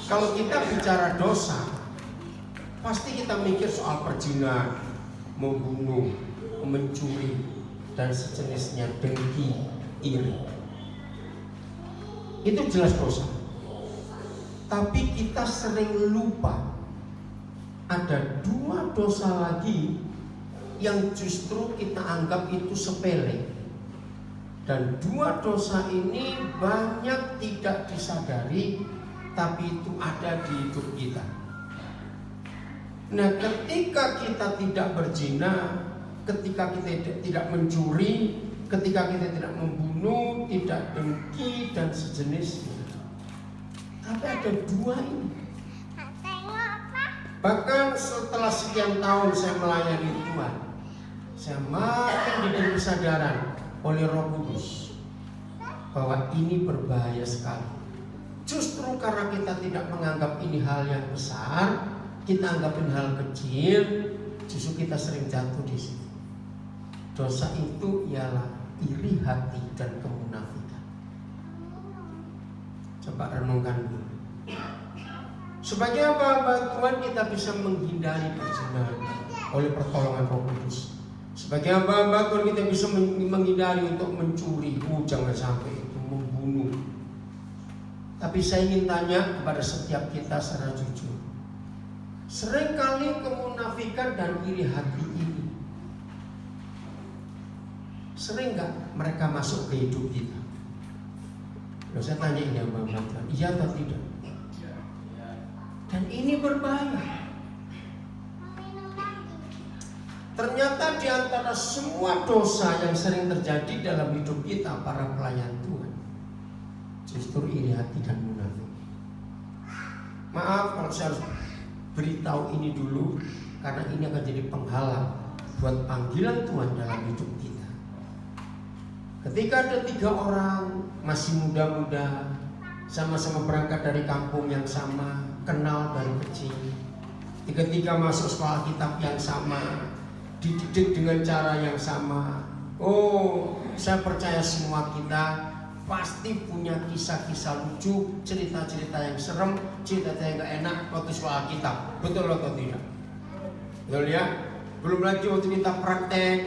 Kalau kita bicara dosa, pasti kita mikir soal perzinahan, membunuh, mencuri, dan sejenisnya, dengki, iri. Itu jelas dosa. Tapi kita sering lupa ada dua dosa lagi yang justru kita anggap itu sepele. Dan dua dosa ini banyak tidak disadari, tapi itu ada di hidup kita. Nah, ketika kita tidak berzina, ketika kita tidak mencuri, ketika kita tidak membunuh, tidak dengki dan sejenisnya, tapi ada dua ini. Bahkan setelah sekian tahun saya melayani Tuhan, saya makin diberi kesadaran oleh Roh Kudus bahwa ini berbahaya sekali. Justru karena kita tidak menganggap ini hal yang besar, kita anggapin hal kecil, justru kita sering jatuh di situ. Dosa itu ialah iri hati dan kemunafikan. Coba renungkan dulu. Sebagai hamba Tuhan kita bisa menghindari perzinahan oleh pertolongan Roh Kudus. Sebagai hamba Tuhan kita bisa menghindari untuk mencuri, jangan sampai itu, membunuh. Tapi saya ingin tanya kepada setiap kita secara jujur, seringkali kemunafikan dan iri hati ini, sering gak mereka masuk ke hidup kita? Loh, saya tanya ini hamba Tuhan, iya atau tidak? Dan ini berbahaya. Ternyata di antara semua dosa yang sering terjadi dalam hidup kita para pelayan Tuhan, justru iri hati dan munafik. Maaf kalau saya harus beritahu ini dulu, karena ini akan jadi penghalang buat panggilan Tuhan dalam hidup kita. Ketika ada 3 orang masih muda-muda, sama-sama berangkat dari kampung yang sama, kenal dari kecil, tiga-tiga masuk sekolah kitab yang sama, dididik dengan cara yang sama. Oh, saya percaya semua kita pasti punya kisah-kisah lucu, cerita-cerita yang serem, cerita yang gak enak waktu sekolah kitab. Betul atau tidak? Betul ya? Belum lagi waktu kita praktek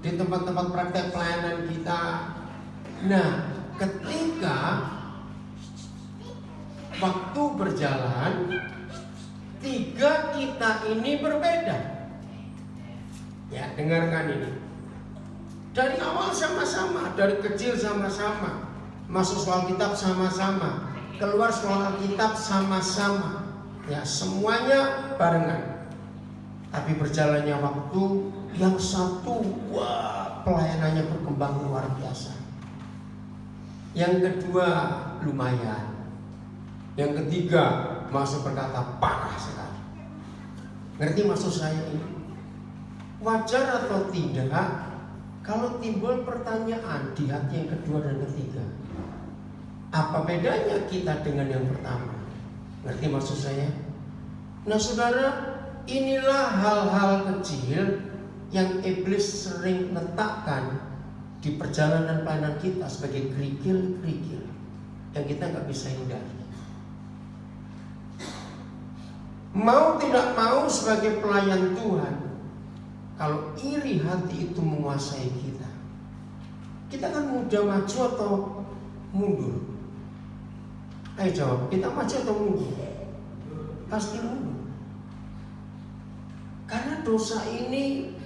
di tempat-tempat praktek pelayanan kita. Nah, ketika waktu berjalan, 3 kita ini berbeda. Ya, dengarkan ini. Dari awal sama-sama, dari kecil sama-sama, masuk sekolah kitab sama-sama, keluar sekolah kitab sama-sama. Ya, semuanya barengan. Tapi berjalannya waktu, yang satu, wah, pelayanannya berkembang luar biasa. Yang kedua, lumayan. Yang ketiga, masuk berkata parah sekali. Ngerti maksud saya ini? Wajar atau tidak kalau timbul pertanyaan di hati yang kedua dan ketiga, apa bedanya kita dengan yang pertama? Ngerti maksud saya? Nah saudara, inilah hal-hal kecil yang iblis sering letakkan di perjalanan pelayanan kita sebagai kerikil-kerikil yang kita nggak bisa hindari. Mau tidak mau sebagai pelayan Tuhan, kalau iri hati itu menguasai kita, kita kan mudah maju atau mundur? Ayo jawab, kita maju atau mundur? Pasti mundur. Karena dosa ini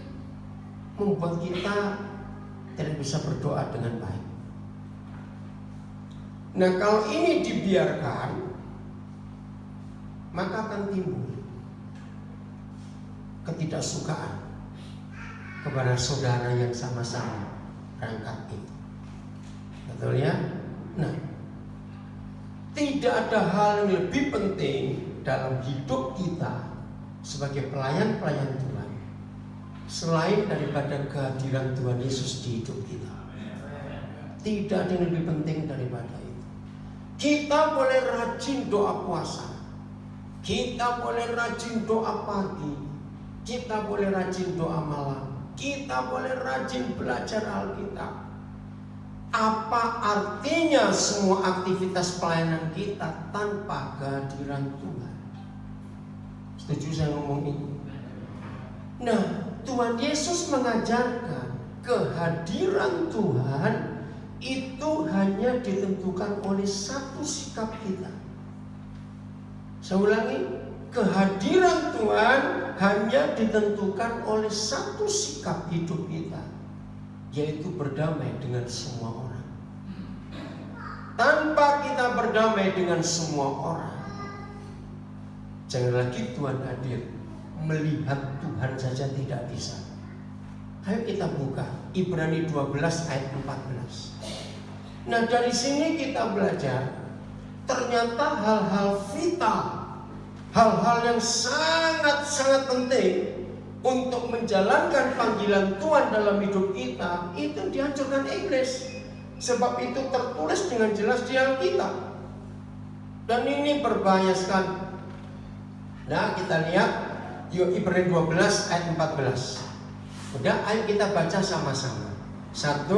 membuat kita tidak bisa berdoa dengan baik. Nah, kalau ini dibiarkan, maka akan timbul ketidaksukaan kepada saudara yang sama-sama berangkat itu. Betul ya? Nah, tidak ada hal yang lebih penting dalam hidup kita sebagai pelayan-pelayan Tuhan selain daripada kehadiran Tuhan Yesus di hidup kita. Tidak ada yang lebih penting daripada itu. Kita boleh rajin doa puasa, kita boleh rajin doa pagi, kita boleh rajin doa malam, kita boleh rajin belajar Alkitab. Apa artinya semua aktivitas pelayanan kita tanpa kehadiran Tuhan? Setuju saya ngomong ini? Nah, Tuhan Yesus mengajarkan kehadiran Tuhan itu hanya ditentukan oleh satu sikap kita. Saya ulangi, kehadiran Tuhan hanya ditentukan oleh satu sikap hidup kita, yaitu berdamai dengan semua orang. Tanpa kita berdamai dengan semua orang, jangan lagi Tuhan hadir. Melihat Tuhan saja tidak bisa. Ayo kita buka Ibrani 12 ayat 14. Nah, dari sini kita belajar ternyata hal-hal vital, hal-hal yang sangat-sangat penting untuk menjalankan panggilan Tuhan dalam hidup kita itu dihancurkan iblis. Sebab itu tertulis dengan jelas di Alkitab. Dan ini berbahaya sekali. Nah, kita lihat yuk Ibrani 12 ayat 14. Udah, ayo kita baca sama-sama. 1,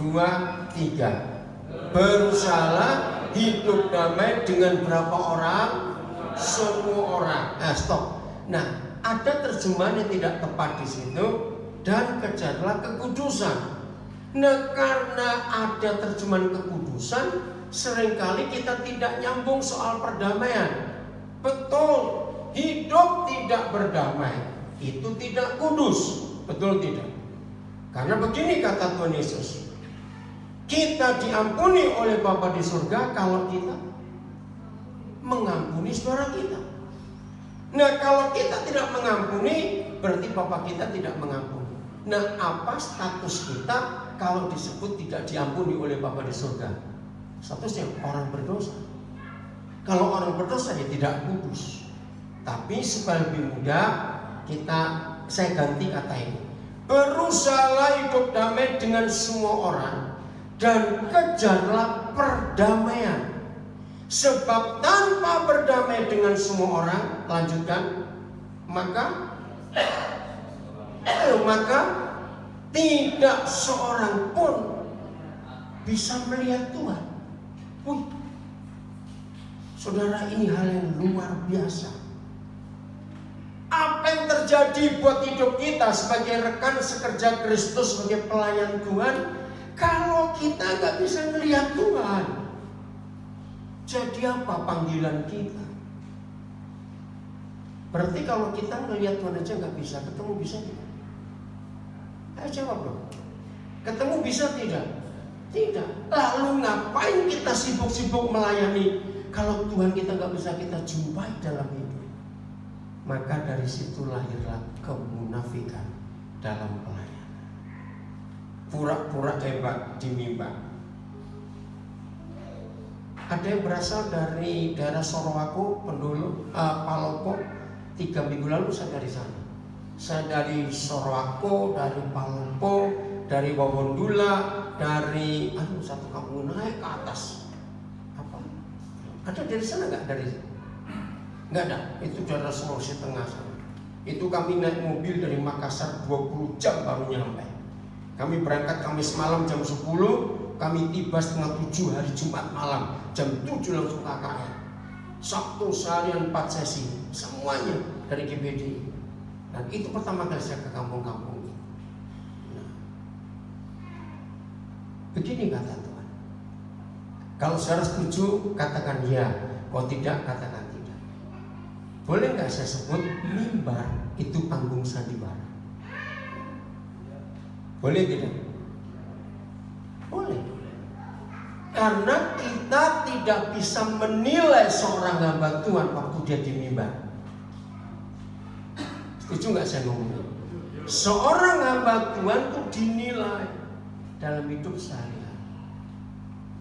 2, 3. Berusahalah hidup damai dengan berapa orang? Semua orang. Stop. Nah, ada terjemahan yang tidak tepat di situ. Dan kejarlah kekudusan. Nah, karena ada terjemahan kekudusan, seringkali kita tidak nyambung soal perdamaian. Betul, hidup tidak berdamai itu tidak kudus. Betul tidak? Karena begini kata Tuhan Yesus, kita diampuni oleh Bapa di surga kalau kita mengampuni saudara kita. Nah, kalau kita tidak mengampuni, berarti Bapa kita tidak mengampuni. Nah, apa status kita kalau disebut tidak diampuni oleh Bapa di surga? Statusnya orang berdosa. Kalau orang berdosa ya tidak kudus. Tapi supaya lebih mudah, saya ganti kata ini. Berusahalah hidup damai dengan semua orang dan kejarlah perdamaian. Sebab tanpa berdamai dengan semua orang, lanjutkan, maka tidak seorang pun bisa melihat Tuhan. Wih, saudara, ini hal yang luar biasa. Apa yang terjadi buat hidup kita sebagai rekan sekerja Kristus, sebagai pelayan Tuhan, kalau kita nggak bisa melihat Tuhan? Jadi apa panggilan kita? Berarti kalau kita melihat Tuhan aja nggak bisa, ketemu bisa tidak? Ayo jawab dong. Ketemu bisa tidak? Tidak. Lalu ngapain kita sibuk-sibuk melayani kalau Tuhan kita nggak bisa kita jumpai dalam hidup? Maka dari situ lahirlah kemunafikan dalam pelayanan. Pura-pura hebat di mimbar. Ada yang berasal dari daerah Sorowako, Palopo. 3 minggu lalu saya dari sana. Saya dari Sorowako, dari Palopo, dari Wawondula, dari satu kampung naik ke atas. Apa? Ada dari sana nggak? Nggak ada. Itu daerah Sulawesi Tengah sana. Itu kami naik mobil dari Makassar 20 jam baru nyampe. Kami berangkat Kamis malam jam 10, kami tiba setengah 7 hari Jumat malam, jam 7 langsung KKR. Sabtu seharian 4 sesi, semuanya dari GBD. Dan itu pertama kali saya ke kampung-kampung ini. Nah, begini kata Tuhan. Kalau saudara setuju, katakan ya. Kalau tidak, katakan tidak. Boleh nggak saya sebut mimbar itu panggung sandiwara? Boleh tidak? Boleh. Karena kita tidak bisa menilai seorang hamba Tuhan waktu dia di mimbar. Setuju nggak saya ngomong? Seorang hamba Tuhan itu dinilai dalam hidup saya.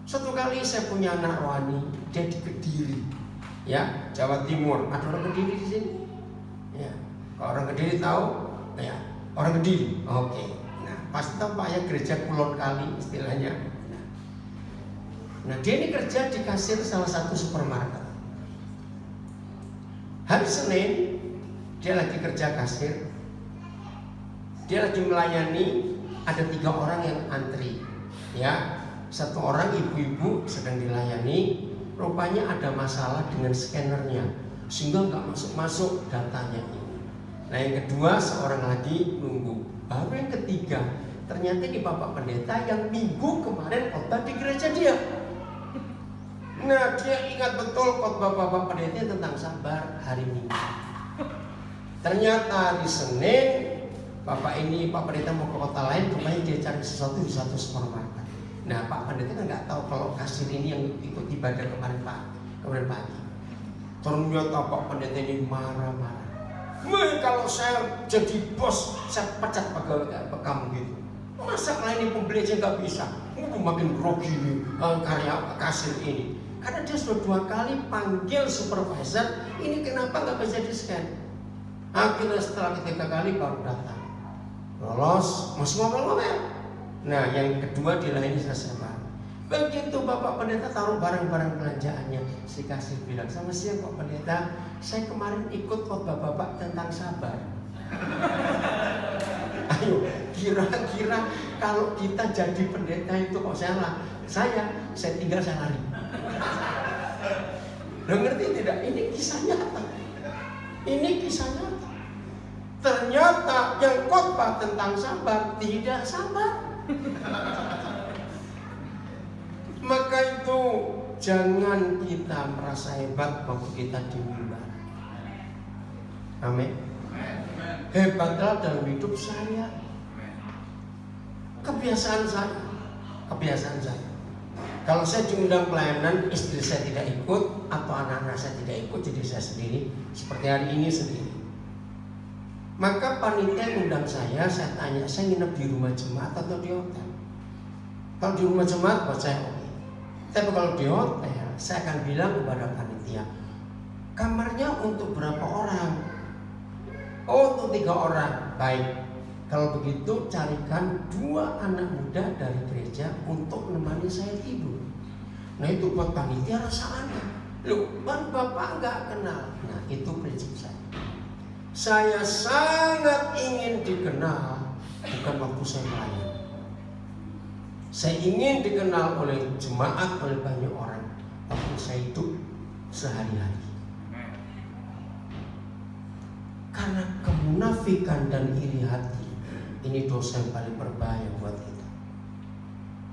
Suatu kali saya punya anak rohani, dia di Kediri, ya, Jawa Timur. Ada orang Kediri di sini? Ya, kalau orang Kediri tahu, ya, orang Kediri. Oke. Nah, pasti tahu Pak ya, gereja Kulon Kali istilahnya. Nah, dia ini kerja di kasir salah satu supermarket. Hari Senin dia lagi kerja kasir. Dia lagi melayani, ada 3 orang yang antri, ya. satu orang ibu-ibu sedang dilayani, rupanya ada masalah dengan scannernya sehingga nggak masuk datanya ini. Nah yang kedua seorang lagi nunggu. Baru yang ketiga, ternyata di Bapak Pendeta yang minggu kemarin khotbah di gereja dia. Nah dia ingat betul khotbah Bapak Pendeta tentang sabar hari Minggu. Ternyata hari Senin Pak Pendeta mau ke kota lain, rupanya dia cari sesuatu di satu supermarket. Nah Pak Pendeta kan nggak tahu kalau kasir ini yang ikut ibadah kemarin pagi. Ternyata Pak Pendeta ini marah-marah. Kalau saya jadi bos, saya pecat pegawai kamu gitu. Masa melayani pembeli aja nggak bisa? Makin grogi nih karya kasir ini. Karena dia sudah 2 kali panggil supervisor, ini kenapa nggak bisa di scan? Akhirnya setelah 3 kali baru datang. Lolos, masih ngomel-ngomel. Nah yang kedua dilayani selesai. Begitu Bapak Pendeta taruh barang-barang belanjaannya, si kasir bilang, "Selamat siang Pak Pendeta, saya kemarin ikut khotbah Bapak tentang sabar." Ayo, kira-kira kalau kita jadi pendeta itu kok saya tinggal saya lari. Lo ngerti tidak? Ini kisah nyata. Ini kisah nyata. Ternyata yang khotbah tentang sabar tidak sabar. Maka itu jangan kita merasa hebat waktu kita di mimbar. Amin. Hebatlah dalam hidup saya. Kebiasaan saya. Kalau saya diundang pelayanan, istri saya tidak ikut atau anak-anak saya tidak ikut, jadi saya sendiri. Seperti hari ini sendiri. Maka panitia undang saya tanya, saya nginep di rumah jemaat atau di hotel? Kalau di rumah jemaat, buat saya oke. Tapi kalau di hotel, saya akan bilang kepada panitia, kamarnya untuk berapa orang? Oh, untuk 3 orang. Baik. Kalau begitu, carikan 2 anak muda dari gereja untuk menemani saya tidur. Nah itu buat panitia rasa aneh. Loh, Bapak nggak kenal. Nah itu prinsip saya. Saya sangat ingin dikenal, bukan waktu saya melayani. Saya ingin dikenal oleh jemaat, oleh banyak orang waktu saya hidup sehari-hari. Karena kemunafikan dan iri hati ini dosa yang paling berbahaya buat kita.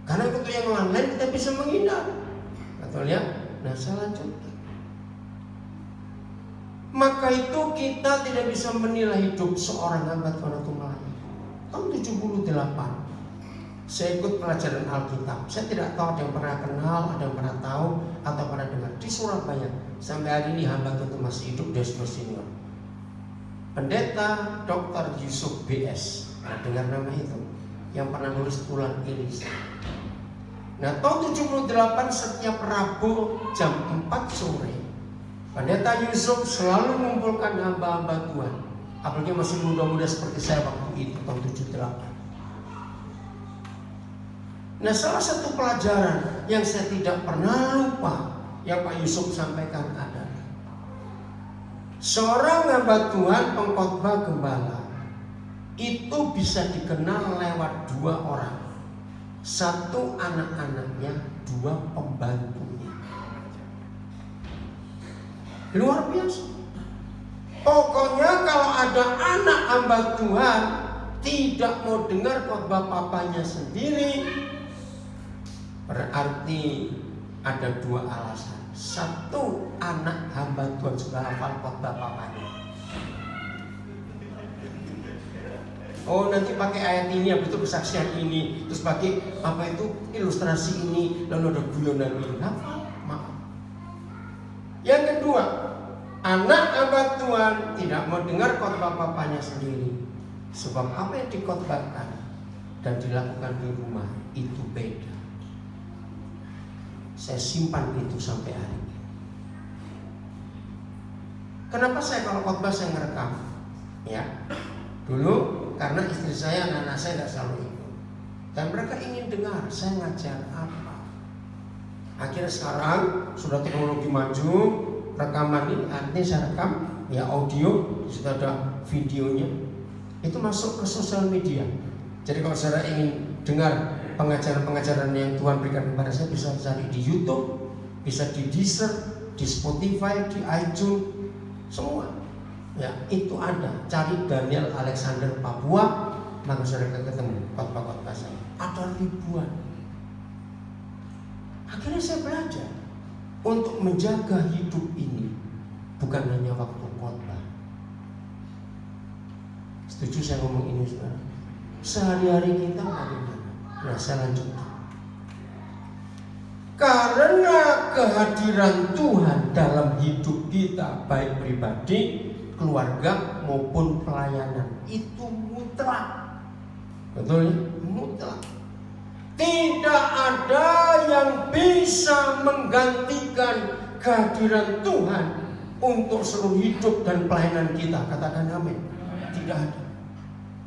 Karena untuk yang lain kita bisa menghindar. Betul ya? Nah saya lanjutkan. Maka itu kita tidak bisa menilai hidup seorang hamba Tuhan atau melayani. Tahun 78 saya ikut pelajaran Alkitab. Saya tidak tahu ada yang pernah kenal, ada yang pernah tahu atau pernah dengar di Surabaya. Sampai hari ini hamba Tuhan masih hidup, dia sudah senior. Pendeta Dr. Yusuf BS, pernah dengar nama itu? Yang pernah nulis tulang Elisa. Nah tahun 78 setiap Rabu jam 4 sore Pendeta Yusuf selalu mengumpulkan hamba-hamba Tuhan, apalagi masih muda-muda seperti saya waktu itu tahun 78. Nah salah satu pelajaran yang saya tidak pernah lupa yang Pak Yusuf sampaikan adalah seorang hamba Tuhan pengkhotbah gembala itu bisa dikenal lewat 2 orang. 1 anak-anaknya, 2 pembantunya. Luar biasa. Pokoknya kalau ada anak hamba Tuhan tidak mau dengar khotbah papanya sendiri, berarti ada 2 alasan. 1, anak hamba Tuhan sudah hafal khotbah papanya. Oh nanti pakai ayat ini, habis itu kesaksian ini, terus pakai apa itu ilustrasi ini, lalu ada guyonan ini. Hafal, maaf. Yang kedua, anak hamba Tuhan tidak mau dengar khotbah papanya sendiri, sebab apa yang dikhotbahkan dan dilakukan di rumah itu beda. Saya simpan itu sampai hari ini. Kenapa saya kalau khotbah saya ngerekam? Ya, dulu karena istri saya, anak-anak saya tidak selalu ikut, dan mereka ingin dengar saya ngajar apa. Akhirnya sekarang sudah teknologi maju, rekaman ini artinya saya rekam, ya audio, sudah ada videonya, itu masuk ke sosial media. Jadi kalau saudara ingin dengar pengajaran-pengajaran yang Tuhan berikan kepada saya bisa cari di YouTube, bisa di Deezer, di Spotify, di iTunes, semua. Ya, itu ada. Cari Daniel Alexander Papua, maka saudara ketemu khotbah-khotbah saya. Ada ribuan. Akhirnya saya belajar untuk menjaga hidup ini bukan hanya waktu khotbah. Setuju saya ngomong ini, saudara? Sehari-hari kita bagaimana? Nah, saya lanjutkan. Karena kehadiran Tuhan dalam hidup kita, baik pribadi, keluarga maupun pelayanan, itu mutlak. Betul ya? Mutlak. Tidak ada yang bisa menggantikan kehadiran Tuhan untuk seluruh hidup dan pelayanan kita. Katakan amin. Tidak ada.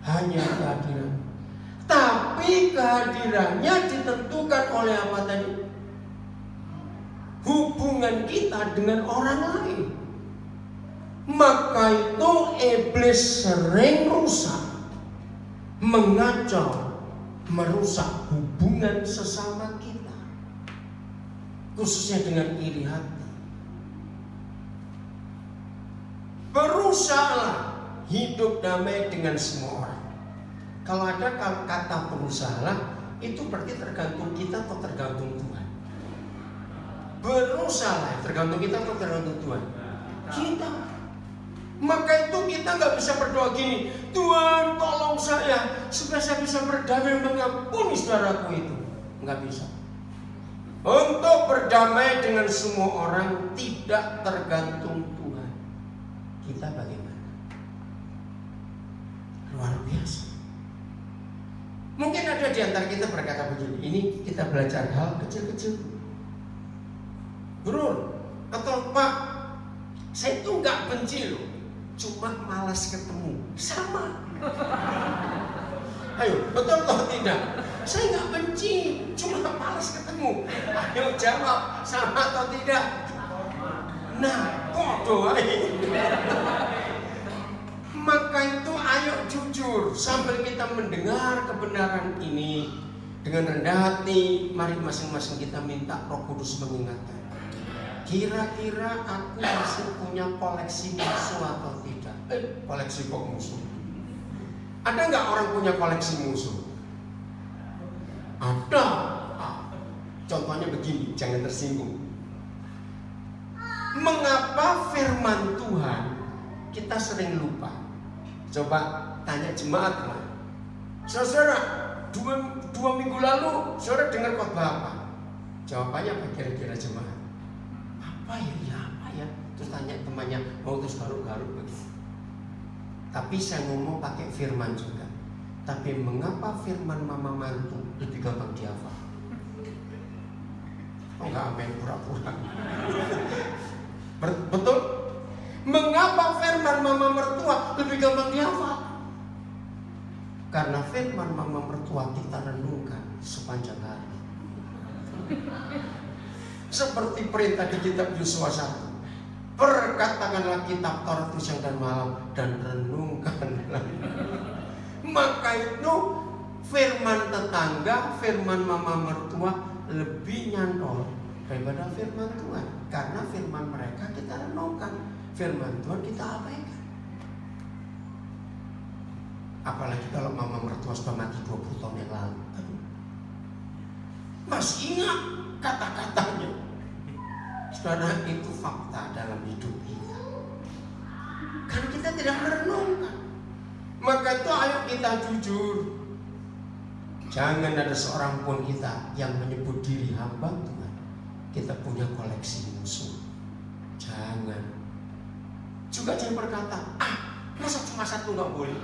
Hanya kehadiran. Tapi kehadirannya ditentukan oleh apa tadi? Hubungan kita dengan orang lain. Maka itu iblis sering rusak, mengacau, merusak hubungan sesama kita, khususnya dengan iri hati. Berusahalah hidup damai dengan semua orang. Kalau ada kata berusahalah, itu berarti tergantung kita atau tergantung Tuhan. Berusahalah, tergantung kita atau tergantung Tuhan? Kita. Maka itu kita nggak bisa berdoa gini, Tuhan tolong saya supaya saya bisa berdamai mengampuni saudaraku itu. Nggak bisa. Untuk berdamai dengan semua orang tidak tergantung Tuhan. Kita bagaimana? Luar biasa. Mungkin ada di antara kita berkata begini, ini kita belajar hal kecil-kecil. Bro, atau Pak, saya itu nggak benci loh, cuma malas ketemu. Sama. Ayo, betul atau tidak? Saya nggak benci, cuma malas ketemu. Ayo jawab, sama atau tidak? Nah, bodoh. Maka itu ayo jujur sambil kita mendengar kebenaran ini dengan rendah hati. Mari masing-masing kita minta Roh Kudus mengingatkan. Kira-kira aku masih punya koleksi musuh atau tidak? Koleksi kok musuh? Ada nggak orang punya koleksi musuh? Ada. Contohnya begini, jangan tersinggung. Mengapa firman Tuhan kita sering lupa? Coba tanya jemaat lah. Saudara, dua minggu lalu saudara dengar khotbah apa? Jawabannya apa kira-kira jemaat? Apa ya? Terus tanya temannya, terus garuk-garuk begitu. Tapi saya ngomong pakai firman juga. Tapi mengapa firman mama mantu lebih gampang dihafal? Oh enggak, main pura-pura. Betul? Mengapa firman mama mertua lebih gampang dihafal? Karena firman mama mertua kita renungkan sepanjang hari. Seperti perintah di kitab Yosua 1. Perkatakanlah kitab Taurat itu siang dan malam dan renungkanlah. Maka itu firman tetangga, firman mama mertua lebih nyantol daripada firman Tuhan. Karena firman mereka kita renungkan, firman Tuhan kita abaikan. Apalagi kalau mama mertua sudah mati 20 tahun yang lalu. Masih ingat kata-katanya. Saudara, itu fakta dalam hidup kita. Karena kita tidak merenungkan. Maka itu ayo kita jujur. Jangan ada seorang pun kita yang menyebut diri hamba Tuhan. Kita punya koleksi musuh. Jangan. Juga jangan berkata, masa cuma satu nggak boleh?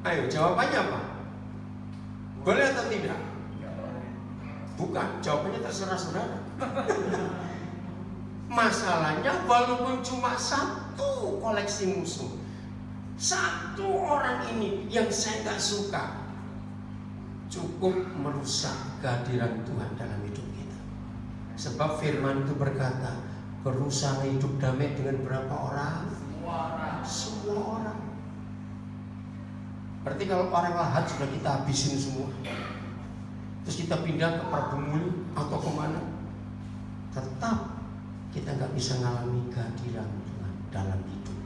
Ayo jawabannya apa? Boleh atau tidak? Bukan, jawabannya terserah saudara. Masalahnya walaupun cuma satu koleksi musuh, satu orang ini yang saya nggak suka, cukup merusak kehadiran Tuhan dalam hidup kita. Sebab firman itu berkata, berusaha hidup damai dengan berapa orang? Semua orang. Berarti kalau orang lahat sudah kita habisin semua, terus kita pindah ke Prabu Muli atau kemana, tetap kita nggak bisa ngalami kehadiran Tuhan dalam hidup.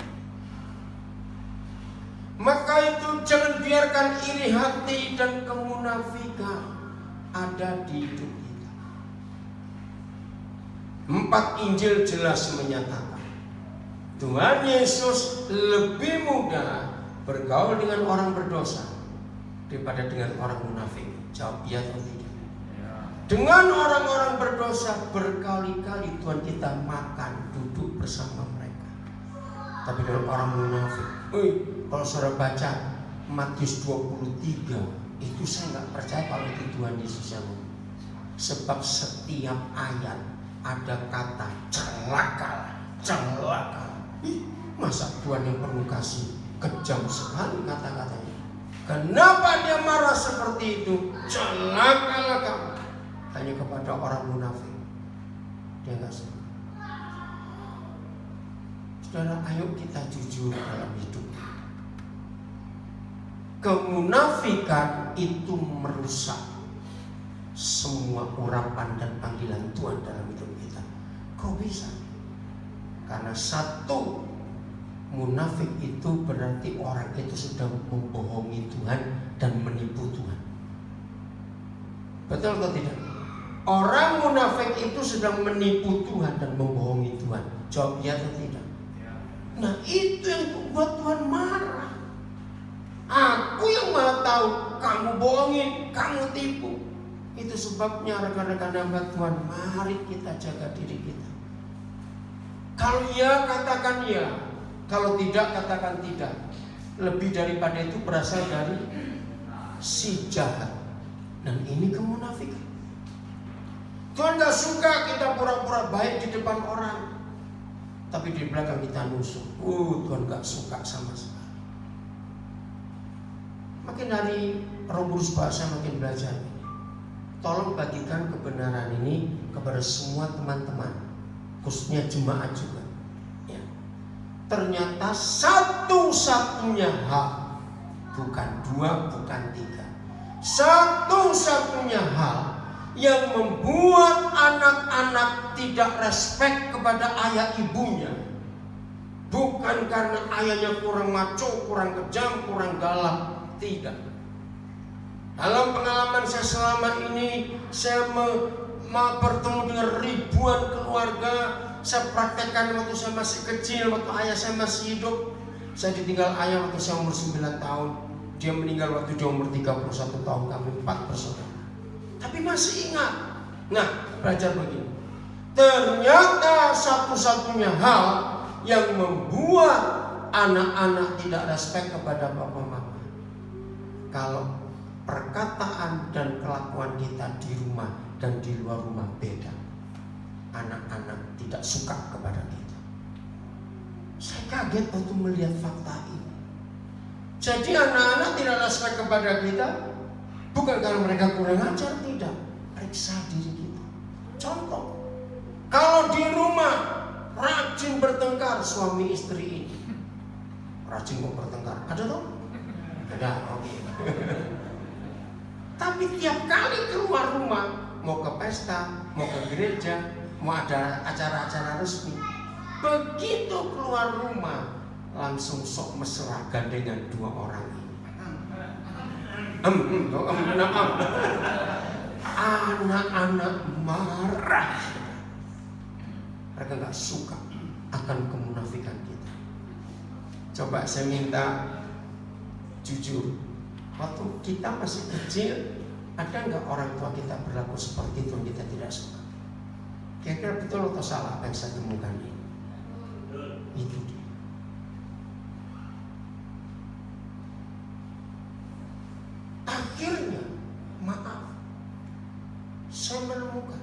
Maka itu jangan biarkan iri hati dan kemunafikan ada di hidup kita. 4 Injil jelas menyatakan Tuhan Yesus lebih mudah bergaul dengan orang berdosa daripada dengan orang munafik. Jawab iya atau tidak? Dengan orang-orang berdosa berkali-kali Tuhan kita makan, duduk bersama mereka. Tapi dengan orang munafik, kalau saudara baca Matius 23, itu saya nggak percaya kalau itu Tuhan Yesus yang ngomong. Sebab setiap ayat ada kata celaka, celaka. Masa Tuhan yang penuh kasih kejam sekali kata-katanya. Kenapa dia marah seperti itu? Celakalah kamu. Hanya kepada orang munafik. Dia nggak suka. Saudara, ayo kita jujur dalam hidup. Kemunafikan itu merusak semua urapan dan panggilan Tuhan dalam hidup kita. Kok bisa? Karena satu, munafik itu berarti orang itu sudah membohongi Tuhan dan menipu Tuhan. Betul atau tidak? Orang munafik itu sedang menipu Tuhan dan membohongi Tuhan. Jawab ya atau tidak? Nah itu yang membuat Tuhan marah. Aku yang maha tahu, kamu bohongin, kamu tipu. Itu sebabnya rekan-rekan hamba Tuhan, mari kita jaga diri kita. Kalau ya katakan ya, kalau tidak katakan tidak. Lebih daripada itu berasal dari si jahat. Dan ini kemunafikan. Tuhan gak suka kita pura-pura baik di depan orang, tapi di belakang kita nusuk. Tuhan gak suka sama sekali. Makin hari Roh Kudus bahasa makin belajar. Tolong bagikan kebenaran ini kepada semua teman-teman, khususnya jemaat juga. Ya. Ternyata satu-satunya hal, bukan 2, bukan 3. Satu-satunya hal yang membuat anak-anak tidak respek kepada ayah ibunya, bukan karena ayahnya kurang maco, kurang kejam, kurang galak. Tidak. Dalam pengalaman saya selama ini, saya bertemu dengan ribuan keluarga. Saya praktekkan waktu saya masih kecil, waktu ayah saya masih hidup. Saya ditinggal ayah waktu saya umur 9 tahun. Dia meninggal waktu dia umur 31 tahun. Kami 4 bersaudara. Tapi masih ingat. Nah, belajar begini. Ternyata satu-satunya hal yang membuat anak-anak tidak respek kepada bapak mama, kalau perkataan dan kelakuan kita di rumah dan di luar rumah beda, anak-anak tidak suka kepada kita. Saya kaget waktu melihat fakta ini. Jadi anak-anak tidak respek kepada kita, bukan karena mereka kurang ajar, tidak. Periksa diri kita. Contoh, kalau di rumah rajin bertengkar suami istri ini, rajin kok bertengkar, ada toh? Ada, oke. Tapi tiap kali keluar rumah, mau ke pesta, mau ke gereja, mau ada acara-acara resmi, begitu keluar rumah langsung sok mesra gandengan 2 orang ini. Anak-anak marah. Mereka gak suka akan kemunafikan kita. Coba saya minta jujur, waktu kita masih kecil, ada nggak orang tua kita berlaku seperti itu yang kita tidak suka? Kira-kira betul atau salah apa yang saya temukan ini? Itu dia. Akhirnya, maaf, saya menemukan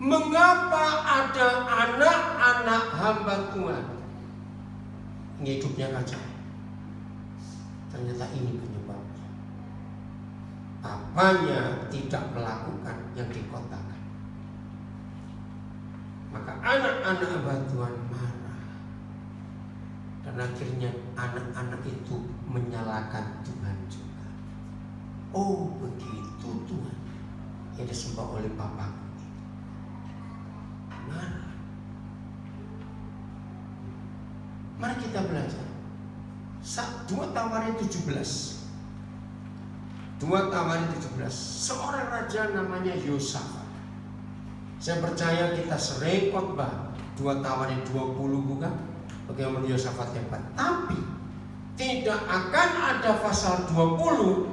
mengapa ada anak-anak hamba Tuhan yang hidupnya kacau. Ternyata ini penyebabnya. Apanya tidak melakukan yang dikotakan. Maka anak-anak hamba Tuhan marah. Dan Dan akhirnya anak-anak itu menyalahkan Tuhan juga. Oh begitu Tuhan yang disembah oleh Bapakku. Mana? Mari kita belajar. 2 Tawarin 17. 2 Tawarin 17. Seorang raja namanya Yosafat. Saya percaya kita sering khotbah 2 Tawarin 20 bukan? Bagaimana Yosafat hebat. Tapi tidak akan ada pasal 20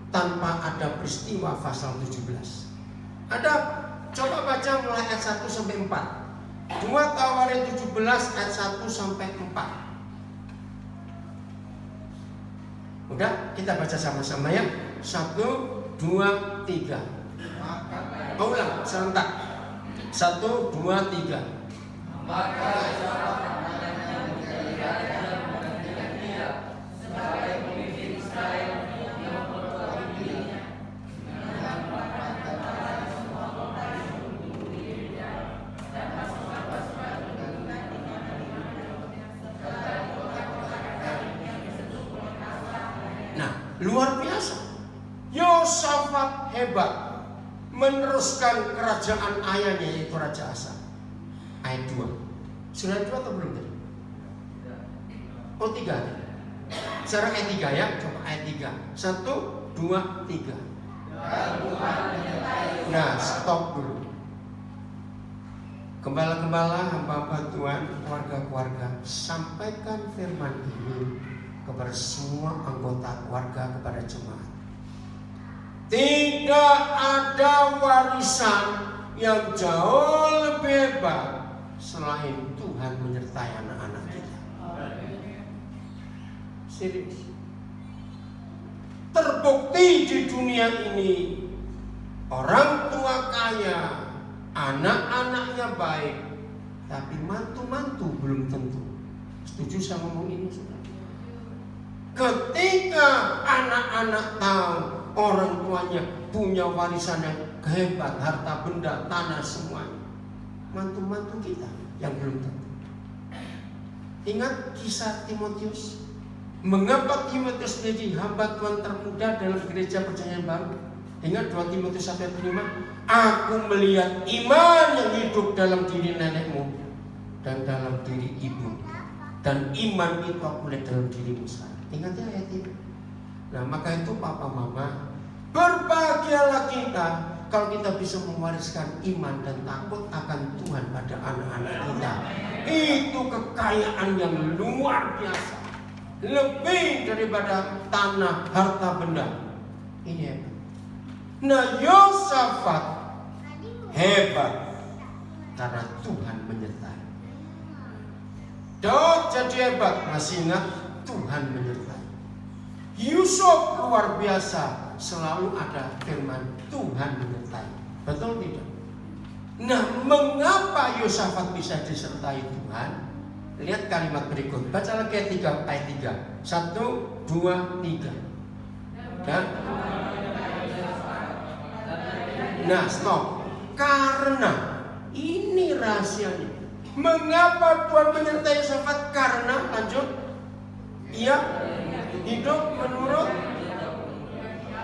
tanpa ada peristiwa pasal 17. Ada, coba baca mulai ayat 1 sampai 4. 2 Tawarin 17 ayat 1 sampai 4. Udah, kita baca sama-sama ya. 1, 2, 3. Ulang, serentak. 1, 2, 3. Maka Yosafat anaknya menjadi raja menggantikan dia sebagai pemimpin Israel yang memperkuat dirinya dengan memanfaatkan semua kota di seluruh dirinya dan pasukan-pasukan dengan Nah, luar biasa. Yosafat hebat meneruskan kerajaan ayahnya yaitu Raja Asa. Ayat 2. Sudah 2 atau belum tadi? Oh 3. Sekarang ayat 3 ya. Coba ayat 3. 1, 2, 3. Nah, stop dulu. Gembala-gembala, hamba-hamba Tuhan, keluarga-keluarga, sampaikan firman ini kepada semua anggota keluarga, kepada jemaat. Tidak ada warisan yang jauh lebih hebat selain Tuhan menyertai anak-anak kita. Serius. Terbukti di dunia ini orang tua kaya, anak-anaknya baik, tapi mantu-mantu belum tentu. Setuju sama ngomong ini saudara? Ketika anak-anak tahu orang tuanya punya warisan yang hebat, harta benda, tanah semuanya, mantu-mantu kita yang belum tentu. Ingat kisah Timotius. Mengapa Timotius menjadi hamba Tuhan termuda dalam gereja perjanjian baru? Ingat 2 Timotius 1:5. Aku melihat iman yang hidup dalam diri nenekmu dan dalam diri ibu, dan iman itu aku lihat dalam dirimu sekarang. Ingat ya ayat ini. Nah maka itu papa mama, berbahagialah kita kalau kita bisa mewariskan iman dan takut akan Tuhan pada anak-anak kita. Itu kekayaan yang luar biasa, lebih daripada tanah, harta benda. Ini hebat. Nah Yosafat hebat karena Tuhan menyertai. Daud jadi hebat, masih ingat Tuhan menyertai. Yusuf luar biasa, selalu ada firman Tuhan menyertai. Betul tidak? Nah, mengapa Yosafat bisa disertai Tuhan? Lihat kalimat berikut. Baca lagi ayat 3. 1, 2, 3. Dan nah, stop. Karena ini rahasianya. Mengapa Tuhan menyertai Yosafat? Karena lanjut, ia hidup menurut.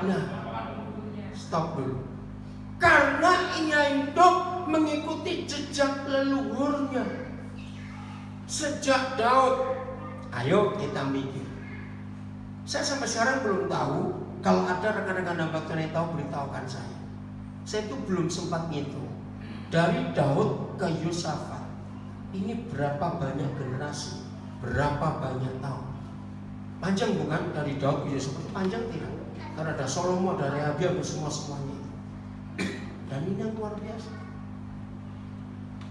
Nah, stop dulu. Karena ia hidup mengikuti jejak leluhurnya. Sejak Daud. Ayo kita mikir. Saya sampai sekarang belum tahu. Kalau ada rekan-rekan hamba Tuhan yang tahu, beritahukan saya. Saya itu belum sempat ngitung. Dari Daud ke Yosafat, ini berapa banyak generasi, berapa banyak tahun. Panjang bukan? Dari Daud ke Yosafat panjang tidak? Karena ada Salomo, ada Rehabiam, semuanya. Dan ini yang luar biasa.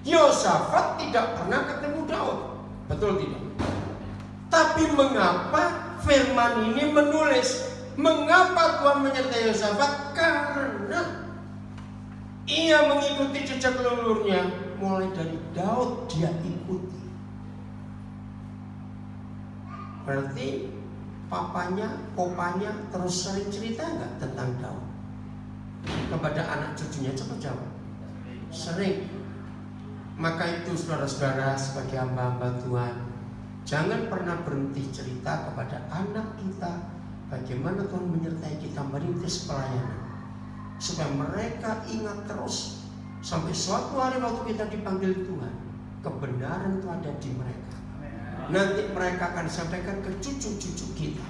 Yosafat tidak pernah ketemu Daud, betul tidak? Tapi mengapa firman ini menulis? Mengapa Tuhan menyertai Yosafat? Karena ia mengikuti jejak leluhurnya. Mulai dari Daud dia ikuti. Berarti papanya, opanya terus sering cerita nggak tentang Daud kepada anak cucunya? Coba jawab. Sering. Maka itu saudara-saudara sebagai hamba-hamba Tuhan, Jangan pernah berhenti cerita kepada anak kita bagaimana Tuhan menyertai kita merintis pelayanan, supaya mereka ingat terus sampai suatu hari waktu kita dipanggil Tuhan, kebenaran itu ada di mereka. Nanti mereka akan sampaikan ke cucu-cucu kita.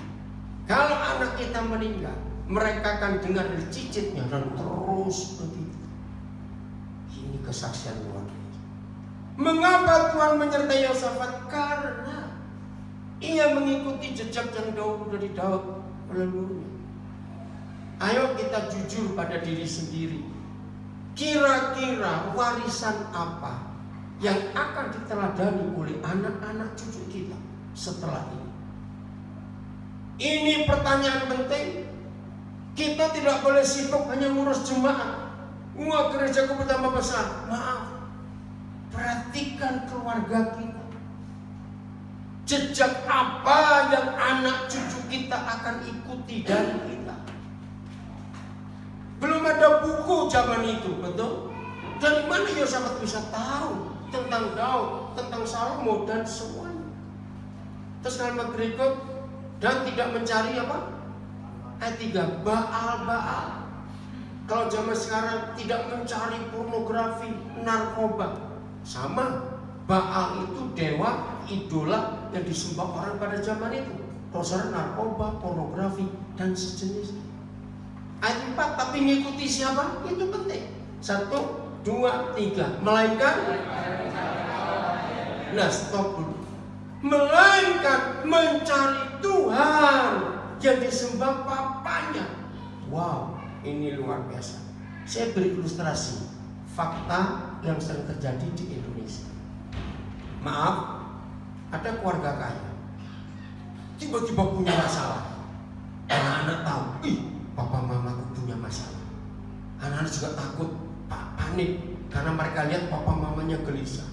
Kalau anak kita meninggal, mereka akan dengar dari cicitnya dan terus begitu. Ini kesaksian luar biasa. Mengapa Tuhan menyertai Yosafat? Karena ia mengikuti jejak yang dahulu dari Daud leluhurnya. Ayo kita jujur pada diri sendiri. Kira-kira warisan apa yang akan diteladani oleh anak-anak cucu kita setelah ini? Ini pertanyaan penting. Kita tidak boleh sibuk hanya ngurus jemaat. Wah, gerejaku bertambah besar. Maaf, perhatikan keluarga kita. Jejak apa yang anak cucu kita akan ikuti dari kita? Belum ada buku zaman itu, betul? Dari mana Yosafat bisa tahu tentang Daud, tentang Salomo dan semuanya? Terus kalimat berikut, dan tidak mencari apa? Ayat 3, Baal-Baal. Kalau zaman sekarang tidak mencari pornografi, narkoba. Sama, Baal itu dewa, idola yang disembah orang pada zaman itu. Proses narkoba, pornografi, dan sejenisnya. Ayat 4, tapi mengikuti siapa? Itu penting. 1, 2, 3. Melainkan, nah stop dulu. Melainkan mencari Tuhan yang disembah papanya. Wow, ini luar biasa. Saya beri ilustrasi fakta yang sering terjadi di Indonesia. Maaf, ada keluarga kaya tiba-tiba punya masalah. Anak-anak tahu, papa mamaku punya masalah. Anak-anak juga takut, panik, karena mereka lihat papa mamanya gelisah.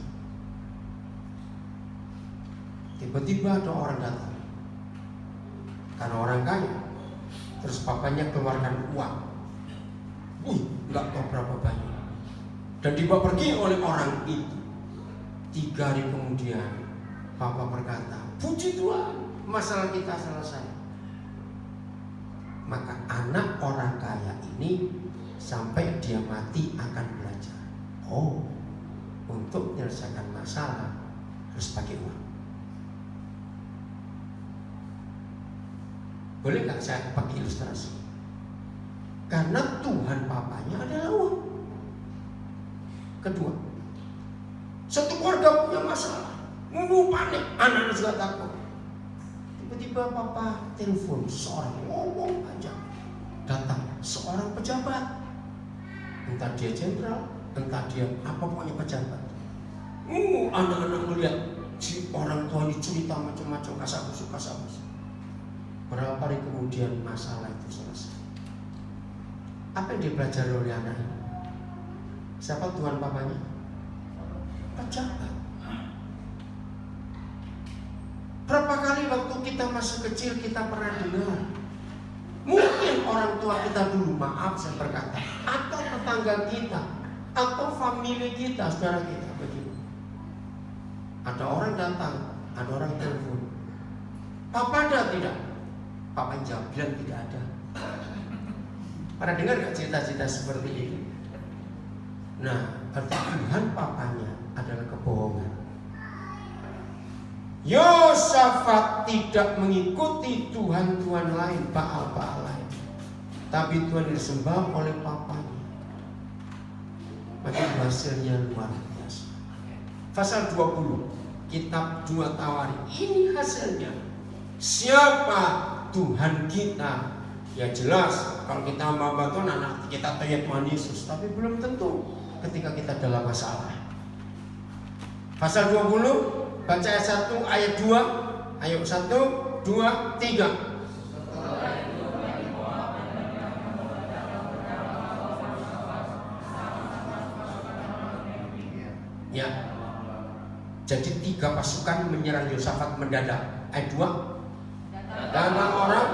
Tiba-tiba ada orang datang, karena orang kaya, terus papanya keluarkan uang, nggak tahu berapa banyak, dan dibawa pergi oleh orang itu. 3 hari kemudian, papa berkata, puji Tuhan, masalah kita selesai. Maka anak orang kaya ini sampai dia mati akan belajar. Oh, untuk menyelesaikan masalah harus pakai uang. Boleh nggak saya pakai ilustrasi? Karena Tuhan papanya adalah uang. Kedua, satu keluarga punya masalah, panik, anak-anak juga takut. Tiba-tiba papa telepon seorang, ngomong aja, datang seorang pejabat, entah dia jenderal, entah dia apa, pokoknya pejabat. Anak-anak melihat si orang tua ini cerita macam-macam, kasabusu. Berapa hari kemudian masalah itu selesai. Apa yang dipelajari oleh anak ini? Siapa Tuhan papanya? Pejabat. Berapa kali waktu kita masih kecil kita pernah dengar, mungkin orang tua kita dulu, maaf saya berkata, atau tetangga kita, atau famili kita, saudara kita begitu. Ada orang datang, ada orang telepon, papa ada tidak? Papa jawab, bilang tidak ada. Pernah dengar gak cerita-cerita seperti ini? Nah, berarti Tuhan papanya adalah kebohongan. Yosafat tidak mengikuti Tuhan-Tuhan lain, Baal-Baal lain, tapi Tuhan disembah oleh papanya. Maka hasilnya luar biasa. Pasal 20 Kitab 2 Tawarik, ini hasilnya. Siapa Tuhan kita? Ya jelas, kalau kita hamba Tuhan, anak kita tahu Tuhan Yesus, tapi belum tentu ketika kita dalam masalah. Pasal 20, baca ayat 1, ayat 2, ayat 1, 2, 3. Ya. Jadi 3 pasukan menyerang Yosafat mendadak. Ayat 2. Datang orang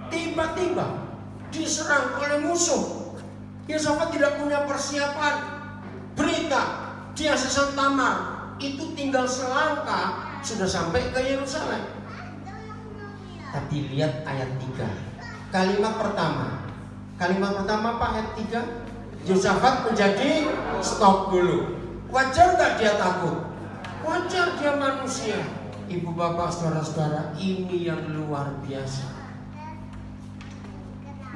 tiba-tiba diserang oleh musuh. Yosafat tidak punya persiapan. Berita dia sesat Tamar itu tinggal selangkah sudah sampai ke Yerusalem. Tapi lihat ayat 3. Kalimat pertama Pak, ayat 3. Yosafat menjadi stop dulu. Wajar gak dia takut? Wajar, dia manusia. Ibu bapak saudara-saudara, ini yang luar biasa.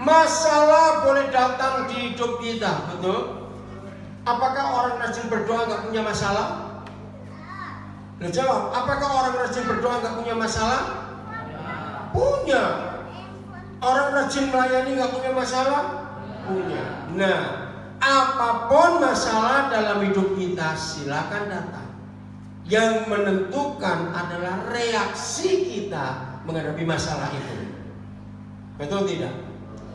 Masalah boleh datang di hidup kita, betul? Apakah orang rajin berdoa gak punya masalah? Lo jawab, apakah orang rajin berdoa gak punya masalah? Punya. Orang rajin melayani gak punya masalah? Punya. Nah, apapun masalah dalam hidup kita, silakan datang. Yang menentukan adalah reaksi kita menghadapi masalah itu. Betul tidak?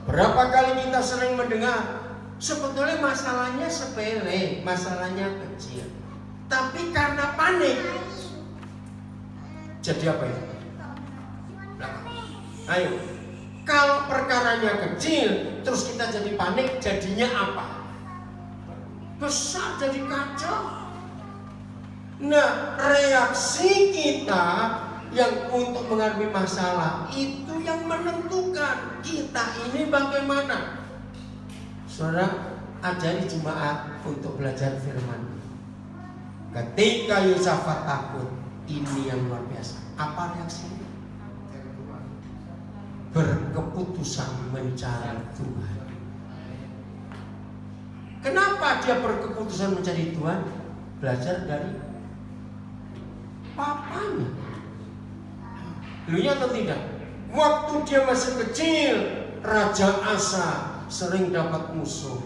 Berapa kali kita sering mendengar sebetulnya masalahnya sepele, masalahnya kecil, tapi karena panik jadi apa ya? Ayo, kalau perkaranya kecil terus kita jadi panik, jadinya apa? Besar, jadi kacau. Nah, reaksi kita yang untuk menghadapi masalah itu yang menentukan kita ini bagaimana. Saudara, ajari jemaat untuk belajar firman. Ketika Yosafat takut, ini yang luar biasa. Apa reaksinya? Berkeputusan mencari Tuhan. Kenapa dia berkeputusan mencari Tuhan? Belajar dari papanya. Lunya atau tidak? Waktu dia masih kecil, Raja Asa sering dapat musuh.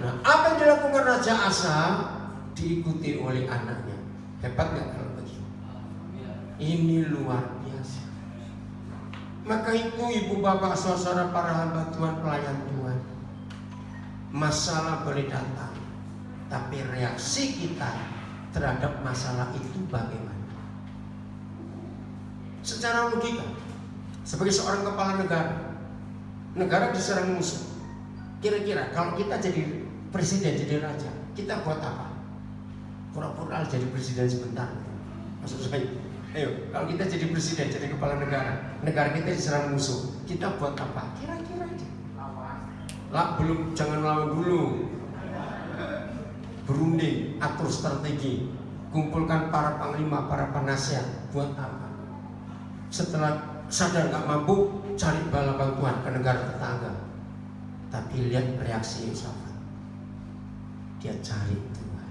Nah, apa yang dilakukan Raja Asa diikuti oleh anaknya. Hebat gak kalau begitu? Ini luar biasa. Maka itu ibu bapak saudara para hamba Tuhan, pelayan Tuhan, masalah boleh datang, tapi reaksi kita terhadap masalah itu bagaimana? Secara logika, sebagai seorang kepala negara diserang musuh. Kira-kira kalau kita jadi presiden, jadi raja, kita buat apa? Pura-pura jadi presiden sebentar. Maksud saya, ayo, kalau kita jadi presiden, jadi kepala negara kita diserang musuh, kita buat apa? Kira-kira aja. Lah, belum, jangan lawan dulu. Berunding, atur strategi, kumpulkan para panglima, para penasihat, buat apa? Setelah sadar gak mampu, cari bala bantuan ke negara tetangga. Tapi lihat reaksi Yosafat, dia cari Tuhan.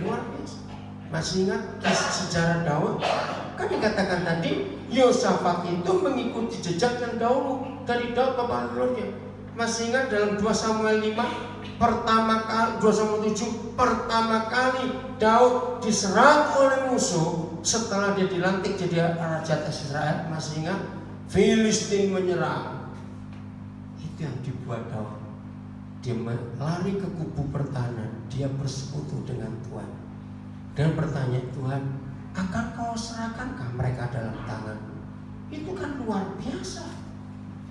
Luar biasa. Masih ingat sejarah Daud? Kan dikatakan tadi Yosafat itu mengikuti jejak yang dahulu dari Daud bapak leluhurnya. Masih ingat dalam 2 Samuel 5? 2 Samuel 7, pertama kali Daud diserang oleh musuh setelah dia dilantik jadi raja atas Israel. Masih ingat? Filistin menyerang. Itu yang dibuat Daud. Dia lari ke kubu pertahanan, dia bersekutu dengan Tuhan dan bertanya, Tuhan, akan kau serahkankah mereka dalam tangan-Mu? Itu kan luar biasa.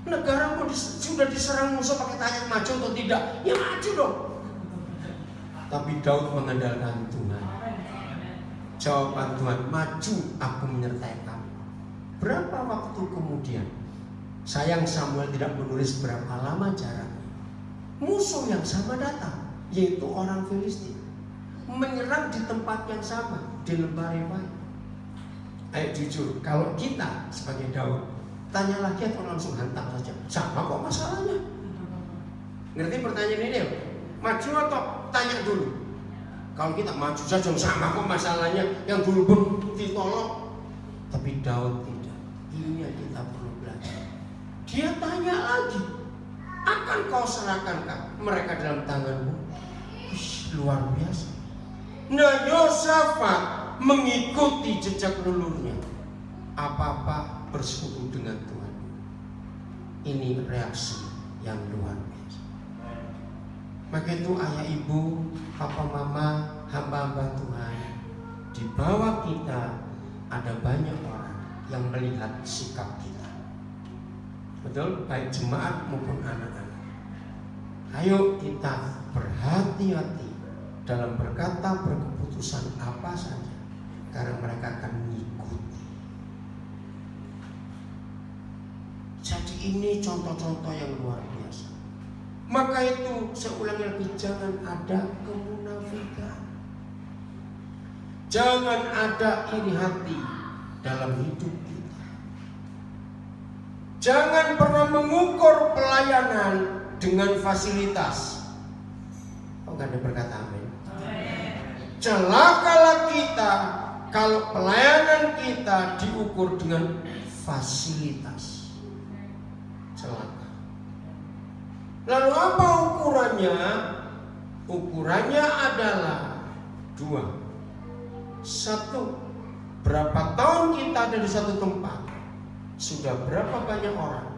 Negara sudah diserang musuh, pakai tanya maju atau tidak? Ya maju dong. Tapi Daud mengandalkan Tuhan. Jawaban Tuhan, maju, aku menyertai kamu. Berapa waktu kemudian, sayang Samuel tidak menulis berapa lama jaraknya, musuh yang sama datang, yaitu orang Filistin, menyerang di tempat yang sama, di lembah Refai. Ayo jujur, kalau kita sebagai Daud, tanya lagi atau langsung hantam saja? Sama kok masalahnya. Ngerti pertanyaan ini? Maju atau tanya dulu? Kalau kita maju saja sama kok masalahnya, yang dulu pun ditolong. Tapi Daud tidak. Ini yang kita perlu belajar. Dia tanya lagi, akan kau serahkankah mereka dalam tangan-Mu? Luar biasa. Nah, Yosafat mengikuti jejak leluhurnya. Apa-apa bersekutu dengan Tuhan. Ini reaksi yang luar biasa. Maka itu ayah ibu, papa mama, hamba-hamba Tuhan, di bawah kita ada banyak orang yang melihat sikap kita. Betul? Baik jemaat maupun anak-anak. Ayo kita berhati-hati dalam berkata, berkeputusan apa saja, karena mereka akan mengikuti. Jadi ini contoh-contoh yang luar biasa. Maka itu saya ulangi lagi, jangan ada kemunafikan, jangan ada iri hati dalam hidup kita. Jangan pernah mengukur pelayanan dengan fasilitas. Oh, kan dia berkata amin. Celakalah kita kalau pelayanan kita diukur dengan fasilitas. Celaka. Lalu apa ukurannya? Ukurannya adalah dua. Satu, berapa tahun kita ada di satu tempat, sudah berapa banyak orang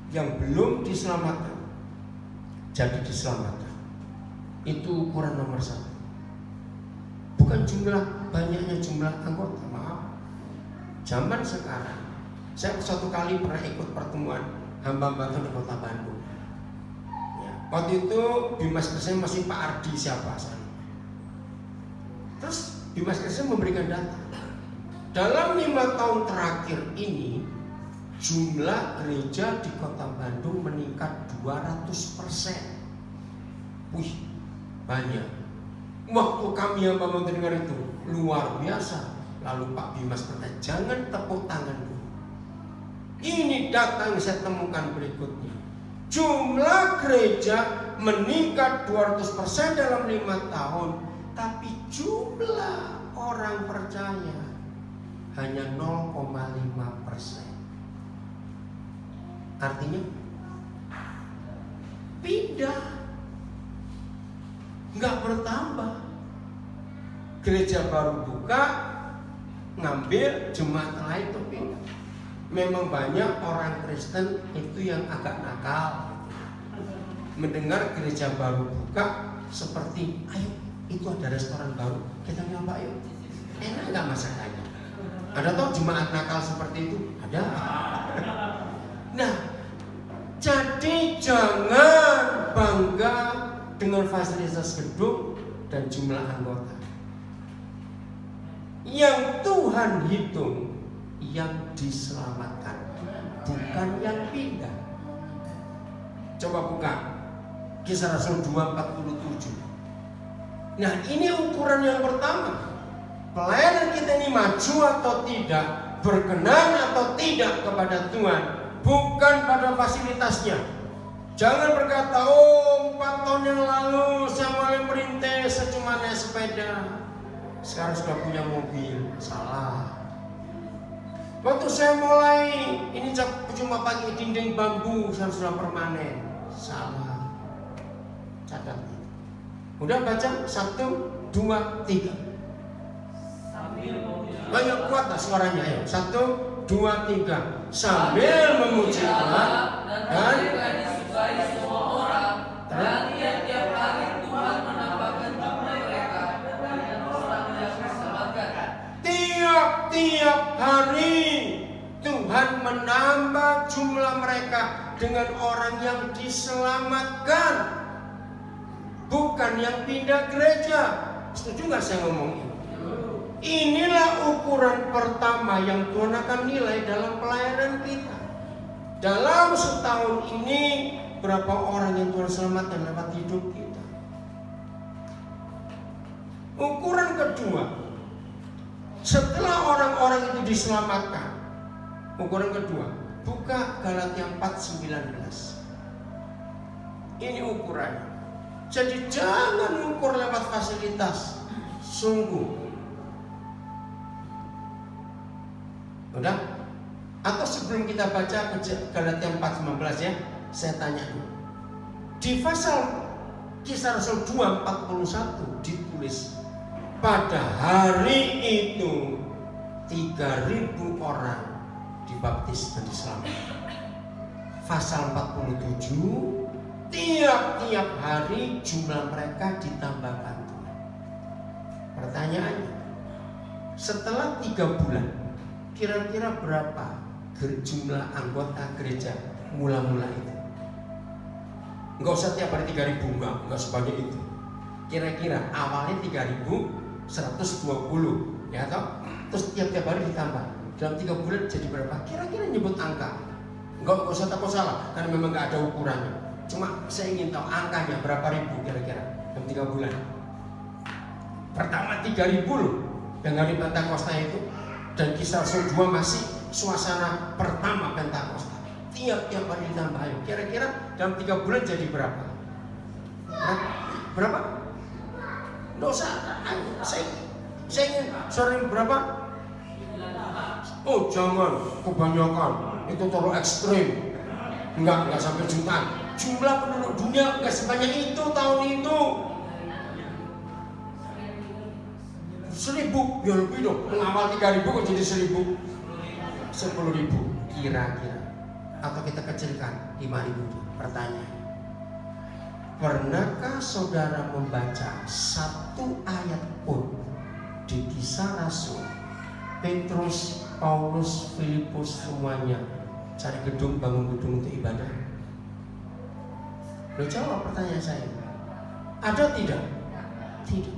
yang belum diselamatkan jadi diselamatkan. Itu ukuran nomor satu. Bukan banyaknya jumlah anggota, maaf. Zaman sekarang, saya satu kali pernah ikut pertemuan hamba-hamba di Kota Bandung. Ya, waktu itu Bimas Kristen masih Pak Ardi siapa sana. Terus Bimas Kristen memberikan data. Dalam 5 tahun terakhir ini, jumlah gereja di Kota Bandung meningkat 200%. Wih, banyak. Waktu kami yang mendengar itu luar biasa. Lalu Pak Bimas berkata, jangan tepuk tangan dulu. Ini data yang saya temukan berikutnya. Jumlah gereja meningkat 200% dalam 5 tahun, tapi jumlah orang percaya hanya 0,5%. Artinya pindah, nggak bertambah. Gereja baru buka, ngambil jemaat lain tuh pindah. Memang banyak orang Kristen itu yang agak nakal, mendengar gereja baru buka seperti, ayo itu ada restoran baru, kita nyoba yuk. Enak nggak masakannya? Ada tau jemaat nakal seperti itu? Ada. Nah, jadi jangan bangga dengan fasilitas gedung dan jumlah anggota. Yang Tuhan hitung yang diselamatkan, bukan yang pindah. Coba buka Kisah Rasul 2:47. Nah, ini ukuran yang pertama. Pelayanan kita ini maju atau tidak, berkenan atau tidak kepada Tuhan, bukan pada fasilitasnya. Jangan berkata, oh 4 tahun yang lalu saya mulai merintis, saya cuma naik sepeda, sekarang sudah punya mobil. Salah. Waktu saya mulai ini cuma pakai dinding bambu, saya sudah permanen. Salah. Catat. Udah baca 1, 2, 3. Banyak kuat lah suaranya, ayo 1, 2, 3. Sambil memuji Tuhan dan disukai semua orang, dan tiap hari Tuhan menambahkan jumlah mereka dengan orang yang diselamatkan. Tiap hari Tuhan menambah jumlah mereka dengan orang yang diselamatkan, bukan yang pindah gereja. Setuju nggak saya ngomong ini? Inilah ukuran pertama yang Tuhan akan nilai dalam pelayanan kita. Dalam setahun ini berapa orang yang Tuhan selamatkan lewat hidup kita. Ukuran kedua, setelah orang-orang itu diselamatkan, ukuran kedua, buka Galatia 4:19. Ini ukurannya. Jadi jangan ukur lewat fasilitas. Sungguh. Udah? Atau sebelum kita baca Galatia 4:19 ya, saya tanya dulu. Di pasal Kisah Rasul 2:41 ditulis, pada hari itu 3.000 orang dibaptis dan diselamatkan. Pasal 47, tiap-tiap hari jumlah mereka ditambahkan Tuhan. Pertanyaannya, setelah 3 bulan, kira-kira berapa jumlah anggota gereja mula-mula itu? Enggak usah tiap hari 3.000, enggak sebanyak itu. Kira-kira awalnya 3.120 ya toh? Terus tiap hari ditambah. Dalam 3 bulan jadi berapa? Kira-kira nyebut angka. Enggak usah takut salah karena memang enggak ada ukurannya. Cuma saya ingin tahu angkanya berapa ribu kira-kira dalam 3 bulan. Pertama 3.000 loh yang hari Pentakosta itu, dan Kisah Rasul 2 masih suasana pertama Pentakosta. Tiap hari ditambah. Ayo, kira-kira dalam 3 bulan jadi berapa? Berapa? Nggak usah. Saya ingin sering berapa? Oh jangan kebanyakan, itu terlalu ekstrim. Enggak sampai jutaan. Jumlah penduduk dunia enggak sebanyak itu tahun itu. 1.000 ya lebih dong. Mengawal 3.000 kok jadi 1.000? 10.000 kira-kira. Atau kita kecilkan 5.000. Pertanyaan, pernahkah saudara membaca satu ayat pun di Kisah Rasul? Petrus, Paulus, Filipus semuanya cari gedung, bangun gedung untuk ibadah. Lo jawab pertanyaan saya. Ada tidak? Tidak.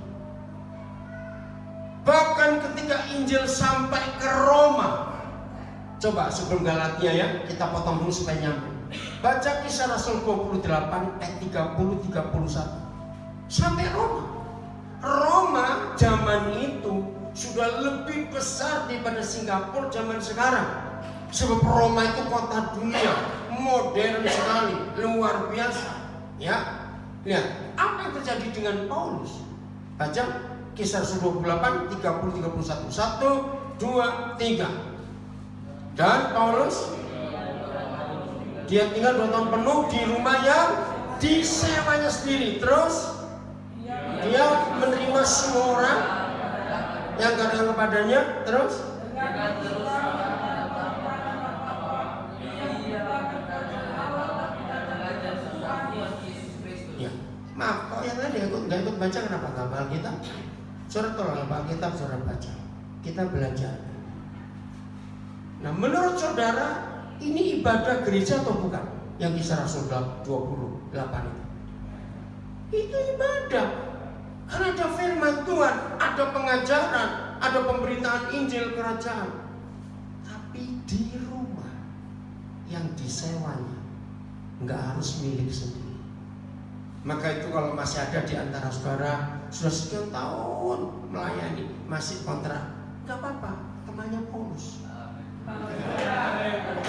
Bahkan ketika Injil sampai ke Roma, coba sebelum Galatia ya, kita potong dulu supaya nyambung. Baca Kisah Rasul 28 ayat 30-31. Sampai Roma. Roma zaman itu sudah lebih besar daripada Singapura zaman sekarang. Sebab Roma itu kota dunia, modern sekali, luar biasa. Ya, lihat apa yang terjadi dengan Paulus. Baca Kisah Rasul 28 30-31. 1, 2, 3. Dan Paulus dia tinggal 2 tahun penuh di rumah yang disewanya sendiri. Terus dia menerima semua orang yang datang kepadanya. Terus ya, maaf kok yang lain nggak ikut baca, kenapa nggak baca kita? Saudara tolong Alkitab saudara baca, kita belajar. Nah menurut saudara ini ibadah gereja atau bukan? Yang Kisah Rasul 28 itu ibadah. Karena ada firman Tuhan, ada pengajaran, ada pemberitaan Injil kerajaan. Tapi di rumah yang disewanya nggak harus milik sendiri. Maka itu kalau masih ada di antara saudara sudah sekian tahun melayani masih kontrak, nggak apa-apa, temannya Paulus.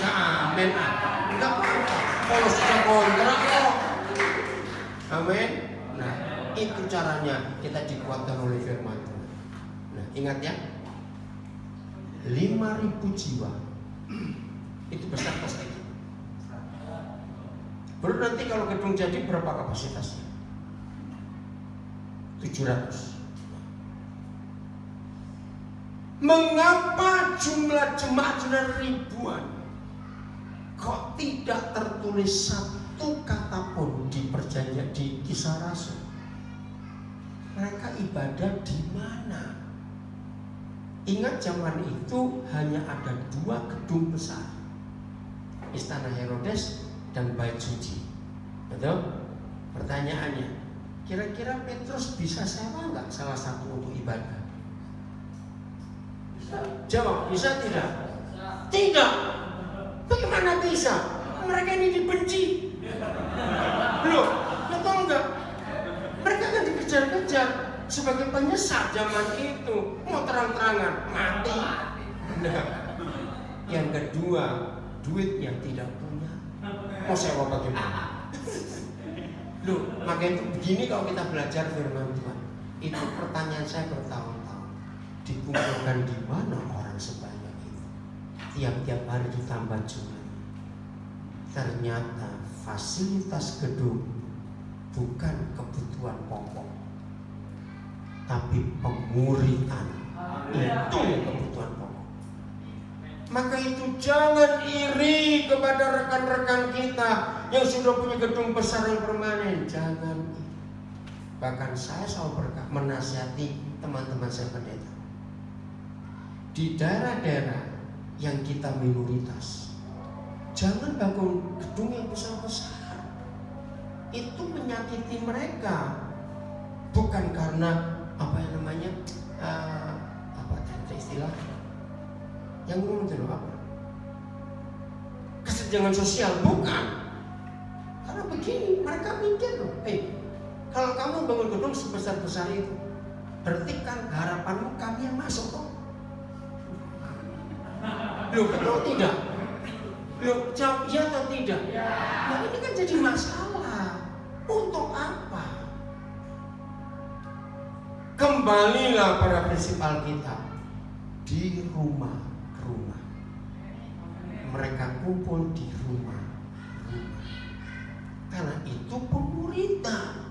Nah, amin. Nggak apa-apa, Paulus sudah kontrak kok. Amin. Nah, itu caranya kita dikuatkan oleh firman Tuhan. Nah, ingat ya, 5.000 jiwa itu besar pasti. Baru nanti kalau gedung jadi berapa kapasitasnya? 700. Mengapa jumlah jemaat sudah ribuan? Kok tidak tertulis satu kata pun di perjanjian di Kisah Rasul? Mereka ibadah di mana? Ingat zaman itu hanya ada 2 gedung besar, Istana Herodes dan Bait Suci. Betul? Pertanyaannya, kira-kira Petrus bisa sewa nggak salah satu untuk ibadah? Jawab, bisa tidak? Tidak. Bagaimana bisa? Mereka ini dibenci. Loh, betul nggak? Mereka kan dikejar-kejar sebagai penyesat zaman itu. Mau terang-terangan mati. Nah, yang kedua, duitnya tidak punya. Mau sewa bagaimana? Loh, makanya itu begini kalau kita belajar firman Tuhan. Itu pertanyaan saya bertahun-tahun. Dikumpulkan di mana orang sebanyak itu? Tiap-tiap hari ditambah jumlah. Ternyata fasilitas gedung bukan kebutuhan pokok, tapi pemuritan. Itu kebutuhan pokok. Maka itu jangan iri kepada rekan-rekan kita yang sudah punya gedung besar yang permanen. Jangan iri. Bahkan saya selalu menasihati teman-teman saya pendeta. Di daerah-daerah yang kita minoritas, jangan bangun gedung yang besar-besar. itu menyakiti mereka, bukan karena apa yang namanya apa istilah yang umum itu apa, kesenjangan sosial, bukan. Karena begini, mereka mikir loh, kalau kamu bangun gedung sebesar-besar itu, berarti kan harapanmu kami yang masuk toh. Loh, betul tidak? Loh, jawab iya atau tidak? Nah, ini kan jadi masalah. Untuk apa? Kembalilah pada prinsip Alkitab. Di rumah ke rumah. Mereka kumpul di rumah. Karena itu pemuritan,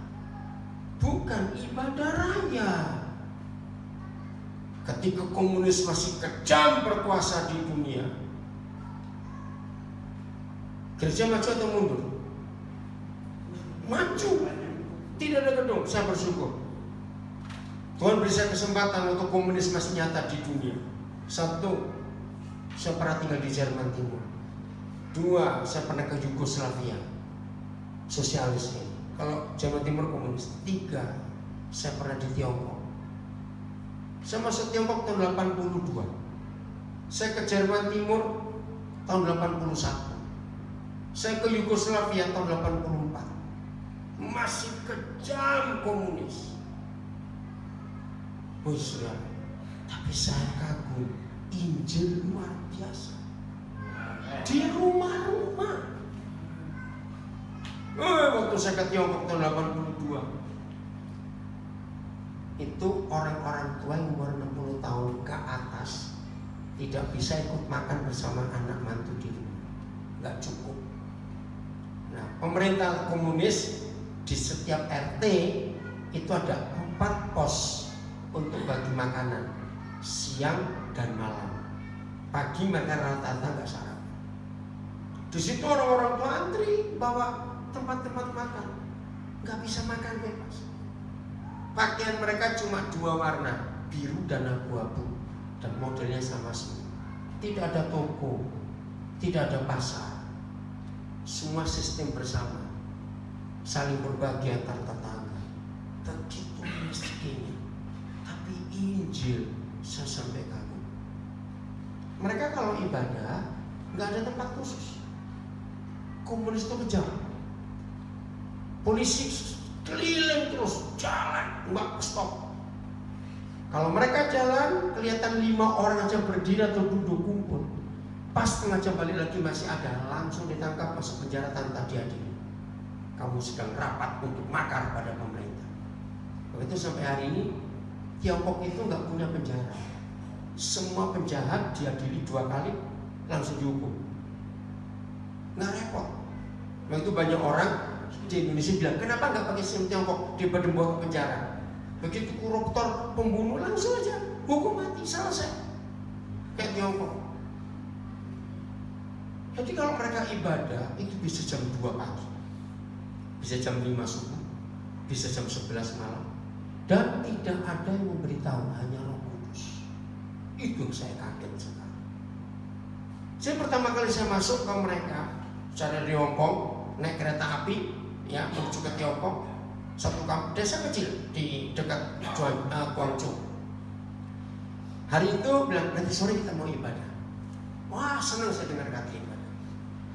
bukan ibadah raya. Ketika komunis masih kejam berkuasa di dunia, gereja maju atau mundur? Maju. Tidak ada gedung. Saya bersyukur Tuhan beri saya kesempatan untuk komunis masih nyata di dunia. Satu, saya pernah tinggal di Jerman Timur. Dua, saya pernah ke Yugoslavia, sosialis ini. Kalau Jerman Timur komunis. Tiga, saya pernah di Tiongkok. Saya masuk Tiongkok tahun 82. Saya ke Jerman Timur tahun 81. Saya ke Yugoslavia tahun 84. Masih kejam komunis. Saudara, tapi saya kagum, Injil luar biasa di rumah-rumah. Waktu saya ke Tiongkok tahun 82, itu orang-orang tua yang umur 60 tahun ke atas tidak bisa ikut makan bersama anak mantu di rumah, nggak cukup. Nah, pemerintah komunis di setiap RT itu ada 4 pos untuk bagi makanan siang dan malam. Pagi makan rata-rata nggak sarapan. Di situ orang-orang tua antri bawa tempat-tempat makan, nggak bisa makan bebas. Pakaian mereka cuma 2 warna, biru dan abu-abu, dan modelnya sama semua. Tidak ada toko, tidak ada pasar, semua sistem bersama, saling berbagi antar tetangga. Begitu miskinnya. Injil saya sampai kagum. Mereka kalau ibadah nggak ada tempat khusus. Komunis itu kejam. Polisi keliling terus jalan, nggak stop. Kalau mereka jalan kelihatan 5 orang aja berdiri atau duduk kumpul. Pas setengah jam balik lagi masih ada, langsung ditangkap masuk penjara tanpa diadili. Kamu sedang rapat untuk makar pada pemerintah. Begitu sampai hari ini. Tiongkok itu nggak punya penjara. Semua penjahat diadili 2 kali langsung dihukum. Nggak repot. Waktu banyak orang di Indonesia bilang, kenapa nggak pakai sistem Tiongkok daripada dibawa ke penjara? Begitu koruptor, pembunuh langsung aja hukum mati, selesai. Kayak Tiongkok. Jadi kalau mereka ibadah itu bisa jam 2 pagi, bisa jam 5 subuh, bisa jam 11 malam. Dan tidak ada yang memberitahu, hanya Roh Kudus. Itu saya kaget sekali. Saya pertama kali saya masuk ke mereka, saya dari Hong Kong, naik kereta api, ya menuju ke Tiongkok, satu desa kecil di dekat Guangzhou. Hari itu bilang nanti sore kita mau ibadah. Wah, senang saya dengar kata ibadah.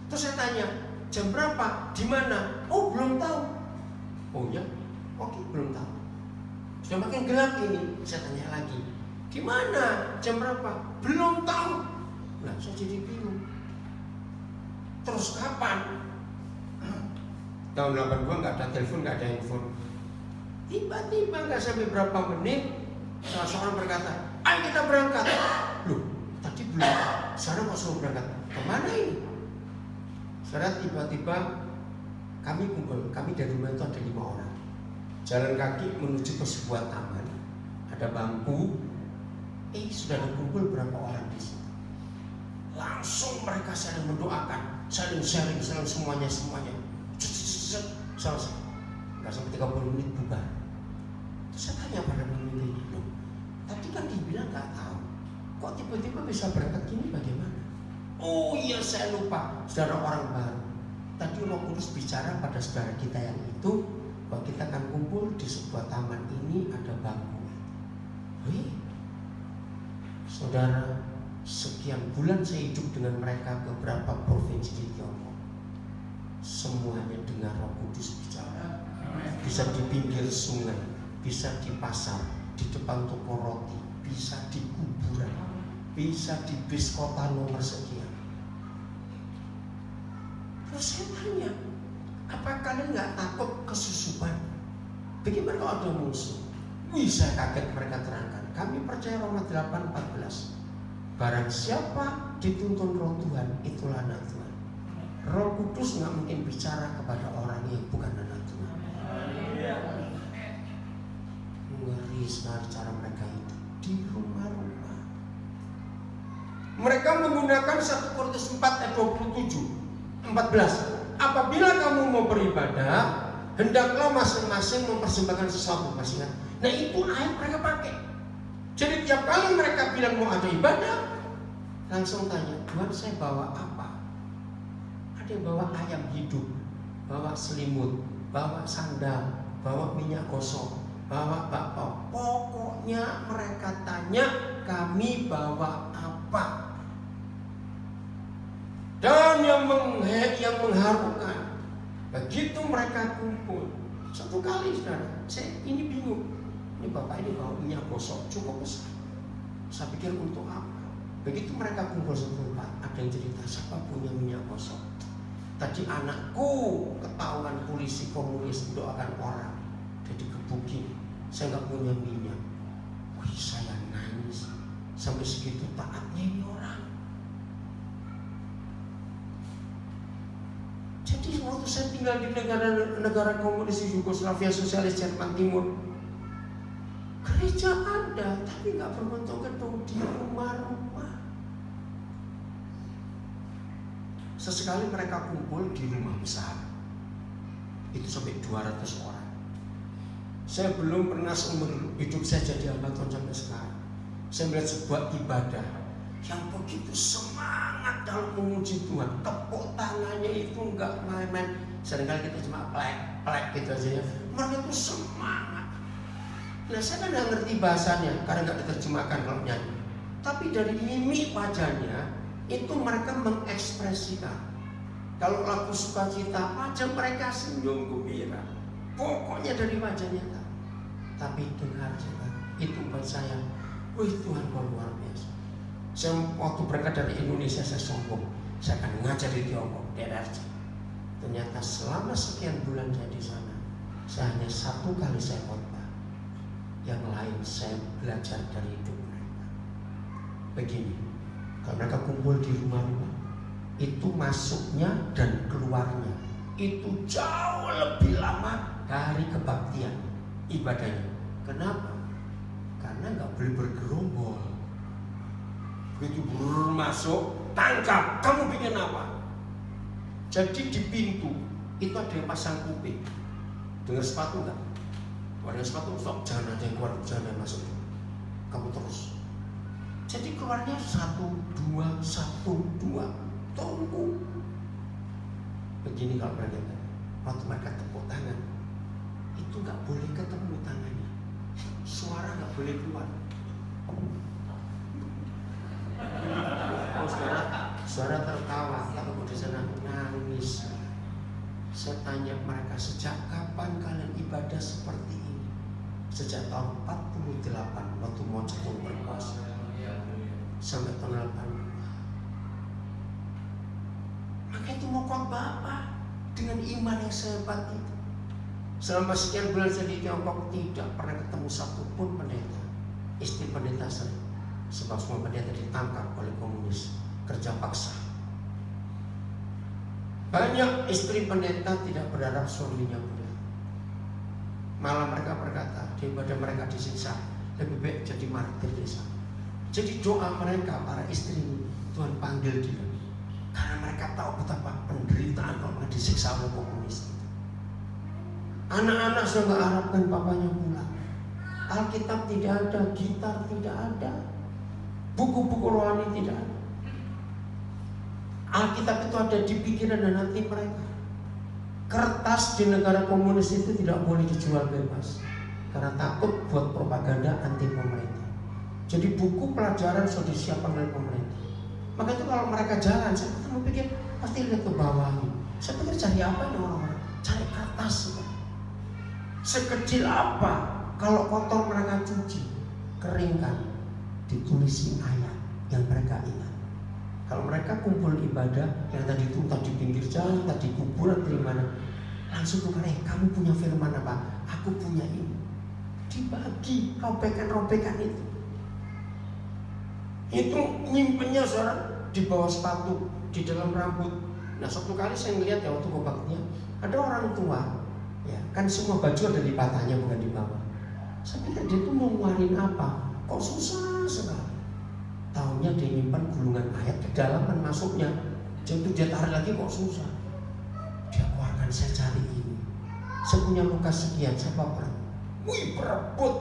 Terus saya tanya, jam berapa? Di mana? Oh, belum tahu. Oh ya, oke, belum tahu. Sudah makin gelap ini, saya tanya lagi, di mana? Jam berapa? Belum tahu. Nah, saya jadi bingung. Terus kapan? Tahun 82 nggak ada telepon, nggak ada handphone. Tiba-tiba nggak sampai berapa menit, salah seorang berkata, ayo kita berangkat. Loh, tadi belum. Sekarang kok suruh berangkat? Kemana ini? Sekarang tiba-tiba kami kumpul, kami dari rumah itu ada 5 orang. Jalan kaki menuju ke sebuah taman, ada bangku. Sudah ada kumpul berapa orang di situ. Langsung mereka saling mendoakan, saling sharing, saling semuanya. Selesai. Nggak sampai 30 menit bubar. Terus saya tanya pada pemimpinnya, loh, tadi kan dibilang nggak tahu, kok tiba-tiba bisa berangkat gini bagaimana? Oh iya, saya lupa, saudara orang baru. tadi Roh Kudus bicara pada saudara kita yang itu, bahwa kita akan kumpul di sebuah taman ini ada bangku. Wih, saudara, sekian bulan saya hidup dengan mereka beberapa provinsi di Tiongkok. Semuanya dengar Roh Kudus bicara. Bisa di pinggir sungai, bisa di pasar, di depan toko roti, bisa di kuburan, bisa di bis kota nomor sekian. Terus saya tanya, apa kalian nggak takut kesusupan? Bagaimana kalau ada musuh? Wih, saya kaget mereka terangkan. Kami percaya Roma 8:14. Barang siapa dituntun Roh Tuhan, itulah anak Tuhan. Roh Kudus nggak mungkin bicara kepada orang yang bukan anak Tuhan. Ngeri sekali cara mereka itu di rumah-rumah. Mereka menggunakan 1 Korintus 4 ayat 14. Apabila kamu mau beribadah, hendaklah masing-masing mempersembahkan sesuatu. Masih ingat? Nah, itu ayat mereka pakai. Jadi tiap kali mereka bilang mau ada ibadah, langsung tanya, Tuhan saya bawa apa? Ada yang bawa ayam hidup, bawa selimut, bawa sandal, bawa minyak gosok, bawa bakpao. Pokoknya mereka tanya, kami bawa apa? Dan yang mengharukan, begitu mereka kumpul, satu kali saudara, saya ini bingung. Ini bapak ini bawa minyak gosok cukup besar. Saya pikir untuk apa? Begitu mereka kumpul satu tempat, ada yang cerita, siapa punya minyak gosok? Tadi anakku ketahuan polisi komunis doakan orang, jadi gebukin. Saya nggak punya minyak. Wih, saya nangis. Sampai segitu taatnya ini orang. Jadi waktu saya tinggal di negara komunis di Yugoslavia sosialis Jerman Timur, gereja ada, tapi nggak berbentuk gedung, di rumah-rumah. Sesekali mereka kumpul di rumah besar, itu sampai 200 orang. Saya belum pernah seumur hidup saya jadi hamba Tuhan sampai sekarang. Saya melihat sebuah ibadah yang begitu semangat dalam memuji Tuhan. Tepuk tangannya itu enggak main-main. Seringkali kita cuma plek gitu aja ya. Mereka itu semangat. Nah, saya kan nggak ngerti bahasanya karena nggak diterjemahkan kalau nyanyi. Tapi dari mimik wajahnya itu mereka mengekspresikan. Kalau lagu sukacita, wajah mereka senyum gembira. Pokoknya dari wajahnya. Tapi dengar juga, itu buat saya, wih Tuhan kau luar biasa. Saya waktu berangkat dari Indonesia saya sombong, saya akan ngajar di Tiongkok, DRC. Ternyata selama sekian bulan saya di sana, saya hanya 1 kali saya khotbah. Yang lain saya belajar dari hidup mereka. Begini, kalau mereka kumpul di rumah-rumah, itu masuknya dan keluarnya itu jauh lebih lama dari kebaktian ibadahnya. Kenapa? Karena nggak boleh bergerombol. Begitu masuk, tangkap, kamu bikin apa? Jadi di pintu itu ada yang pasang kuping. Dengar sepatu nggak? Ada sepatu, stop, jangan ada yang keluar, jangan ada yang masuk. Kamu terus. Jadi keluarnya 1, 2, 1, 2, tunggu. Begini kalau mereka, waktu mereka tepuk tangan, itu nggak boleh ketemu tangannya, suara nggak boleh keluar. Oh, suara tertawa, tapi di sana nangis. Saya tanya mereka, sejak kapan kalian ibadah seperti ini? Sejak tahun 48 waktu mau cepat berkuasa sampai tahun 82. Maka itu mau khotbah apa? Dengan iman yang sehebat itu. Selama sekian bulan saya di Tiongkok tidak pernah ketemu satupun pendeta, istri pendeta saya. Sebab semua pendeta ditangkap oleh komunis, kerja paksa. Banyak istri pendeta tidak berharap suaminya muda. Malah mereka berkata, daripada mereka disiksa, lebih baik jadi martir di sana. Jadi doa mereka, para istri ini, Tuhan panggil dia. Karena mereka tahu betapa penderitaan kalau mereka disiksa oleh komunis. Anak-anak sudah nggak harapkan papanya pulang. Alkitab tidak ada, gitar tidak ada, buku-buku rohani tidak ada. Alkitab itu ada di pikiran dan hati mereka. Kertas di negara komunis itu tidak boleh dijual bebas karena takut buat propaganda anti pemerintah. Jadi buku pelajaran sudah disiapkan oleh pemerintah. Maka itu kalau mereka jalan, saya pertama pikir pasti lihat ke bawah. Saya pikir cari apa ini orang-orang? Cari kertas. Sekecil apa? Kalau kotor mereka cuci, keringkan, ditulisin ayat yang mereka ingat. Kalau mereka kumpul ibadah yang tadi itu entah di pinggir jalan, entah di kuburan, di mana, langsung tukar, kamu punya firman apa? Aku punya ini. Dibagi robekan-robekan itu. Itu nyimpennya saudara di bawah sepatu, di dalam rambut. Nah suatu kali saya melihat ya waktu kebaktian, ada orang tua, ya kan semua baju ada di patahnya bukan di bawah. Saya pikir dia tuh mau ngeluarin apa? Kok susah sekali. Taunya dia nyimpan gulungan ayat ke dalam kan masuknya. Jadi dia tarik lagi kok susah. Dia keluarkan, saya cari ini. Saya punya luka sekian, saya baper. Wih berebut.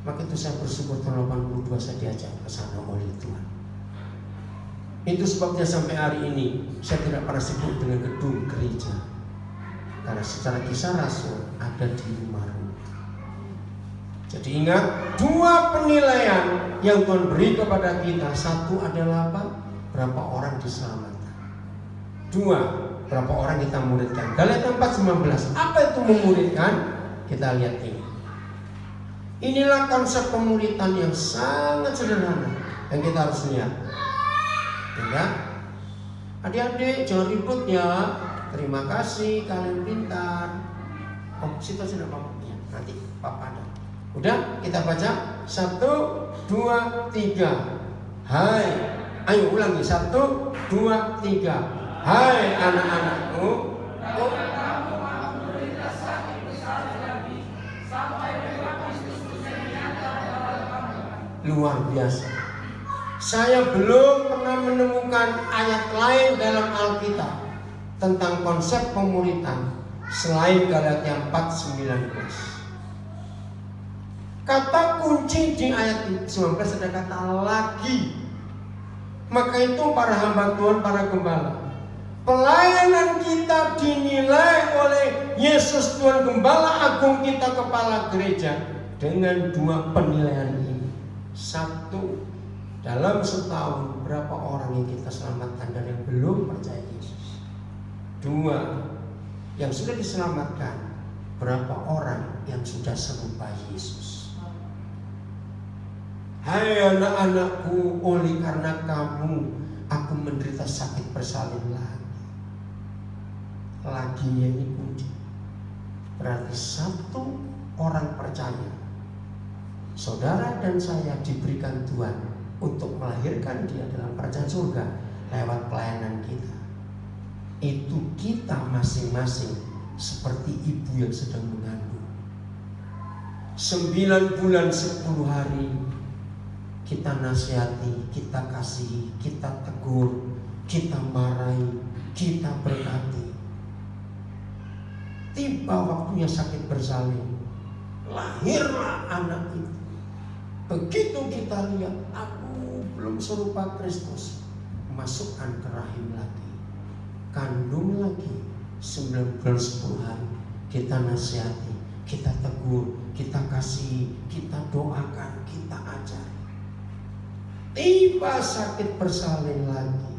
Maka itu saya bersyukur tahun 82 saya diajak ke sana oleh Tuhan. Itu sebabnya sampai hari ini saya tidak pernah sibuk dengan gedung gereja. Karena secara kisah rasul ada di rumah. Jadi ingat, dua penilaian yang Tuhan beri kepada kita. Satu adalah apa? Berapa orang diselamatkan. Dua, berapa orang kita muridkan. Galatia 4:19. Apa itu memuridkan? Kita lihat ini. Inilah konsep pemuridan yang sangat sederhana yang kita harus lihat. Ya, adik-adik jangan ribut ya. Terima kasih kalian pintar. Oh, situ sudah Bapak ya. Nanti Bapak ada. Udah kita baca 1, 2, 3. Hai, ayo ulangi 1, 2, 3. Hai anak-anakku, luar biasa. Saya belum pernah menemukan ayat lain dalam Alkitab tentang konsep pemuridan selain Galatia 4:19. Kata kunci di ayat 19 ada kata lagi. Maka itu para hamba Tuhan, para gembala, pelayanan kita dinilai oleh Yesus Tuhan Gembala Agung kita, kepala gereja, dengan dua penilaian ini. Satu, dalam setahun berapa orang yang kita selamatkan dan yang belum percaya Yesus. Dua, yang sudah diselamatkan, berapa orang yang sudah serupa Yesus. Hai anak-anakku, oleh karena kamu aku menderita sakit bersalin lagi. Laginya ini kunci. Berarti satu orang percaya, saudara dan saya diberikan Tuhan untuk melahirkan dia dalam kerajaan surga lewat pelayanan kita. Itu kita masing-masing seperti ibu yang sedang mengandung. 9 bulan 10 hari kita nasihati, kita kasih, kita tegur, kita marahi, kita berkati. Tiba waktunya sakit bersalin, lahirlah anak itu. Begitu kita lihat, aku belum serupa Kristus, masukkan ke rahim lagi, kandung lagi, 9 bulan 10 hari. Kita nasihati, kita tegur, kita kasih, kita doakan, kita ajari. Tiba sakit bersalin lagi,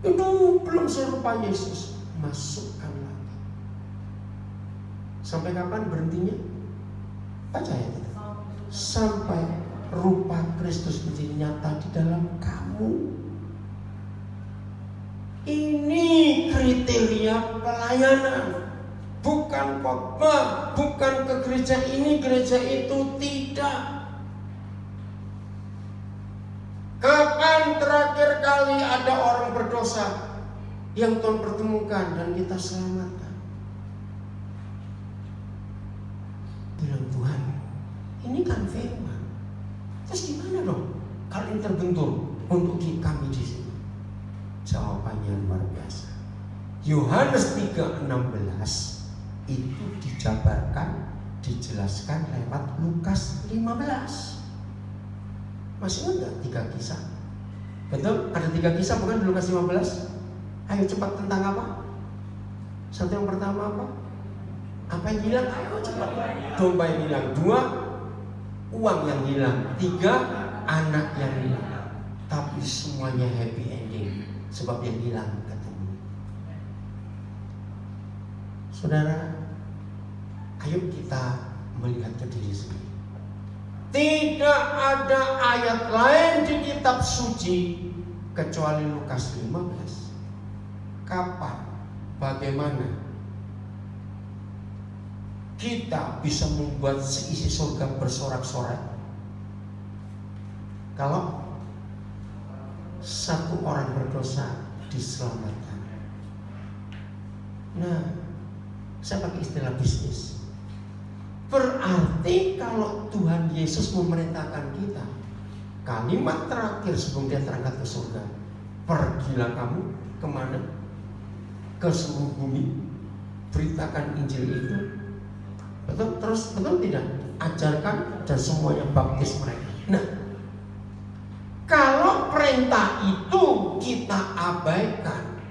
itu belum serupa Yesus, masukkan lagi. Sampai kapan berhentinya? Baca ya, sampai rupa Kristus menjadi nyata di dalam kamu. Ini kriteria pelayanan, bukan khotbah, bukan ke gereja ini, gereja itu, tidak. Kapan terakhir kali ada orang berdosa yang Tuhan pertemukan dan kita selamatkan? Bilang Tuhan, ini kan firman. Terus gimana dong kalau ini terbentur untuk kami di sini? Jawabannya luar biasa. Yohanes 3:16 itu dijabarkan, dijelaskan lewat Lukas 15. Masih ingat 3 kisah? Betul? Ada 3 kisah bukan di Lukas 15? Ayo cepat, tentang apa? Satu, yang pertama apa? Apa yang hilang? Ayo cepat. Domba yang hilang. 2, uang yang hilang. 3, anak yang hilang. Tapi semuanya happy ending, sebab yang hilang ketemu. Saudara, ayo kita melihat ke diri sendiri. Tidak ada ayat lain di kitab suci kecuali Lukas 15. Kapan, bagaimana kita bisa membuat seisi surga bersorak-sorai kalau satu orang berdosa diselamatkan? Nah, saya pakai istilah bisnis. Berarti kalau Tuhan Yesus memerintahkan kita, kalimat terakhir sebelum dia terangkat ke surga, pergilah kamu kemana? Ke seluruh bumi, beritakan Injil itu. Betul? Terus betul tidak? Ajarkan dan semuanya baptis mereka. Nah, kalau perintah itu kita abaikan,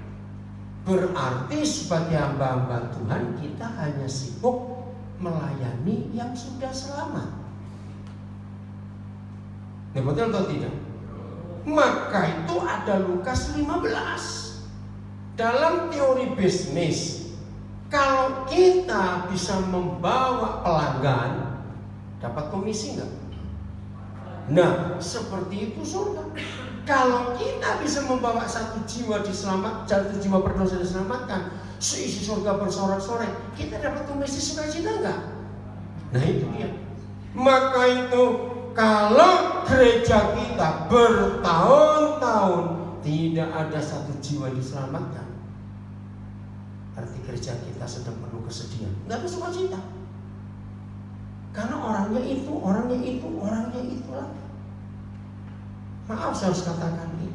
berarti sebagai hamba-hamba Tuhan kita hanya sibuk melayani yang sudah selamat. Nah, betul atau tidak? Maka itu ada Lukas 15. Dalam teori bisnis, kalau kita bisa membawa pelanggan, dapat komisi enggak? Nah, seperti itu surga. Kalau kita bisa membawa 1 jiwa diselamatkan, 1 jiwa berdosa diselamatkan, seisi surga bersorak-sorai, kita dapat komisi sukacita enggak? Nah, itu dia. Maka itu kalau gereja kita bertahun-tahun tidak ada 1 jiwa diselamatkan, arti gereja kita sedang penuh kesedihan, enggak ada sukacita. Karena orangnya itu lagi. Maaf, saya harus katakan ini.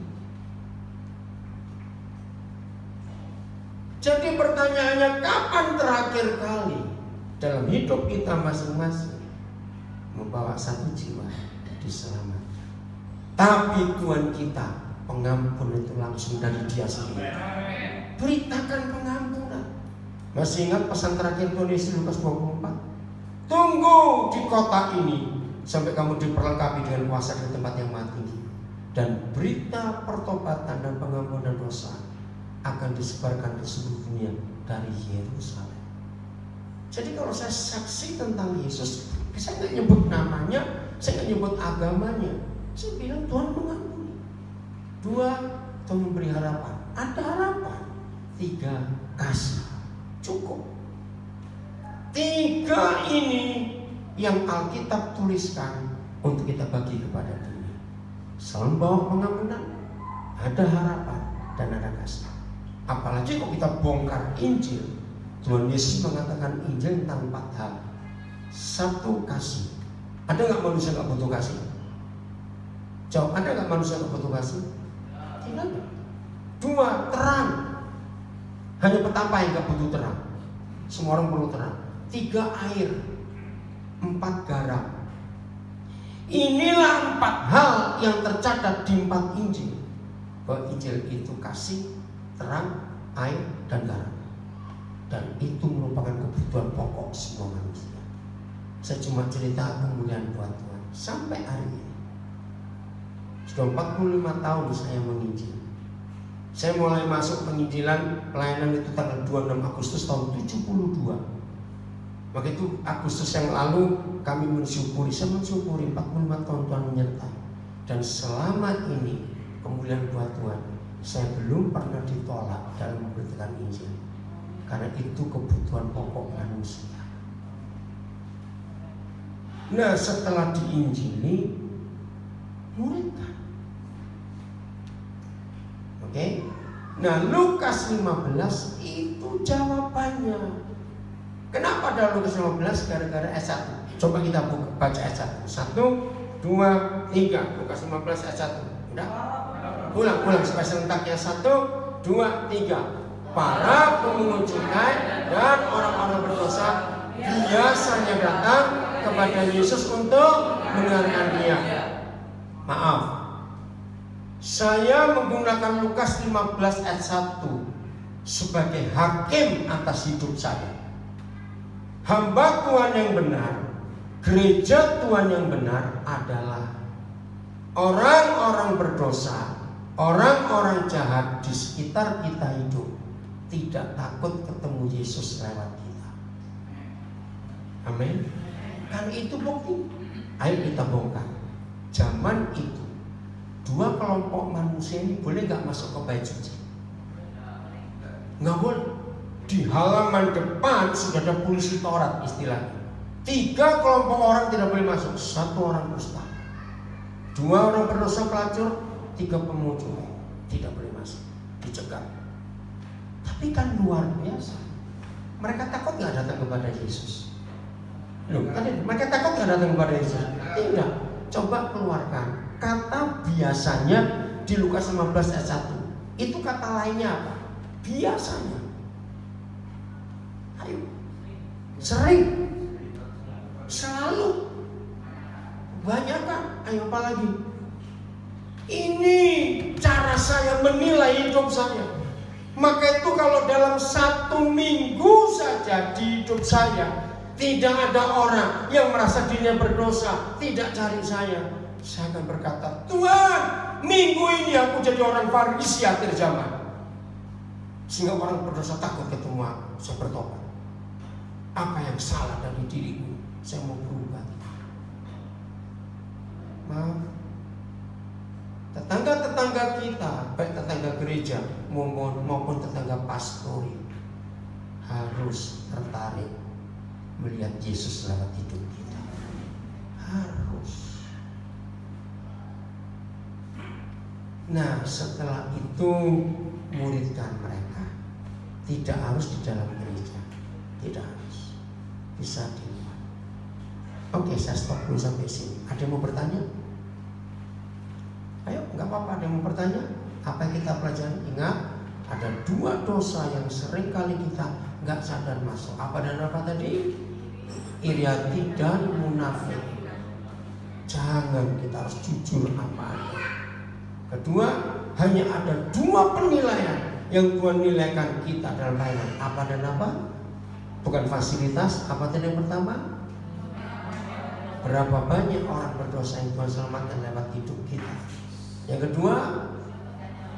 Jadi pertanyaannya, kapan terakhir kali dalam hidup kita masing-masing membawa 1 jiwa diselamatkan? Tapi Tuhan kita pengampun itu langsung dari Dia sendiri. Beritakan pengampunan. Masih ingat pesan terakhir Tuhan Yesus Lukas 24? Tunggu di kota ini sampai kamu diperlengkapi dengan kuasa di tempat yang mati, dan berita pertobatan dan pengampunan dosa akan disebarkan ke seluruh dunia dari Yerusalem. Jadi kalau saya saksi tentang Yesus, saya nggak nyebut namanya, saya nggak nyebut agamanya, saya bilang Tuhan mengampuni. 2, Tuhan memberi harapan. Ada harapan. 3, kasih. Cukup. 3 ini yang Alkitab tuliskan untuk kita bagi kepada dunia. Selalu bawa pengampunan, ada harapan, dan ada kasih. Apalagi kalau kita bongkar Injil, Tuhan Yesus mengatakan Injil tentang 4 hal. 1, kasih. Ada nggak manusia nggak butuh kasih? Jawab, ada nggak manusia nggak butuh kasih? Tidak ada. 2, terang. Hanya petapa yang nggak butuh terang. Semua orang perlu terang. 3, air. 4, garam. Inilah 4 hal yang tercatat di 4 Injil. Bahwa Injil itu kasih, terang, air, dan garam. Dan itu merupakan kebutuhan pokok semua manusia. Saya cuma cerita kemuliaan buat Tuhan. Sampai hari ini sudah 45 tahun saya menginjil. Saya mulai masuk penginjilan pelayanan itu tanggal 26 Agustus tahun 72. Maka itu Agustus yang lalu kami mensyukuri, saya mensyukuri 45 tahun Tuhan menyertai. Dan selama ini kemuliaan buat Tuhan, saya belum pernah ditolak dalam memberitakan Injil. Karena itu kebutuhan pokok manusia. Nah, setelah diinjili, muridkan. Oke. Nah, Lukas 15 itu jawabannya. Kenapa ada Lukas 15? Gara-gara ayat 1. Coba kita baca ayat 1. 1, 2, 3. Lukas 15 ayat 1. Udah? Ulang supaya serentaknya. 1, 2, 3. Para pemungut cukai dan orang-orang berdosa biasanya datang kepada Yesus untuk mendengarkan Dia. Maaf, Saya menggunakan Lukas 15 ayat 1 sebagai hakim atas hidup saya. Hamba Tuhan yang benar, gereja Tuhan yang benar adalah orang-orang berdosa, orang-orang jahat di sekitar kita hidup tidak takut ketemu Yesus lewat kita. Amin. Kan itu bukti. Ayo kita bongkar. Zaman itu dua kelompok manusia ini boleh nggak masuk ke bait suci? Nggak boleh. Di halaman depan sudah ada polisi Taurat istilahnya. 3 kelompok orang tidak boleh masuk. 1 orang dusta, 2 orang berdosa pelacur, 3 pemujung tidak boleh masuk, dicegat. Tapi kan luar biasa. Mereka takut nggak datang kepada Yesus? Loh, mereka takut nggak datang kepada Yesus? Tidak. Coba keluarkan kata biasanya di Lukas 15 ayat 1. Itu kata lainnya apa? Biasanya. Ayo. Sering. Selalu. Banyak kan? Ayo apa lagi? Ini cara saya menilai hidup saya. Maka itu kalau dalam 1 minggu saja di hidup saya tidak ada orang yang merasa dirinya berdosa, tidak cari saya akan berkata, Tuhan, minggu ini aku jadi orang Farisi akhir zaman. Sehingga orang berdosa takut ketemu aku, saya bertobat. Apa yang salah dari diriku? Saya mau berubah. Maaf, tetangga-tetangga kita, baik tetangga gereja maupun tetangga pastori, harus tertarik melihat Yesus lewat hidup kita. Harus. Nah, setelah itu muridkan mereka. Tidak harus di dalam gereja, tidak harus, bisa di luar. Oke, saya stop dulu sampai sini. Ada yang mau bertanya? Ayo, nggak apa-apa. Ada yang mau bertanya? Apa yang kita pelajari? Ingat, ada 2 dosa yang sering kali kita nggak sadar masuk. Apa dan apa tadi? Iri hati dan munafik. Jangan, kita harus jujur apa adanya. Kedua, hanya ada 2 penilaian yang Tuhan nilaikan kita dalam pelayanan. Apa dan apa? Bukan fasilitas. Apa tadi yang pertama? Berapa banyak orang berdosa yang Tuhan selamatkan lewat hidup kita. Yang kedua,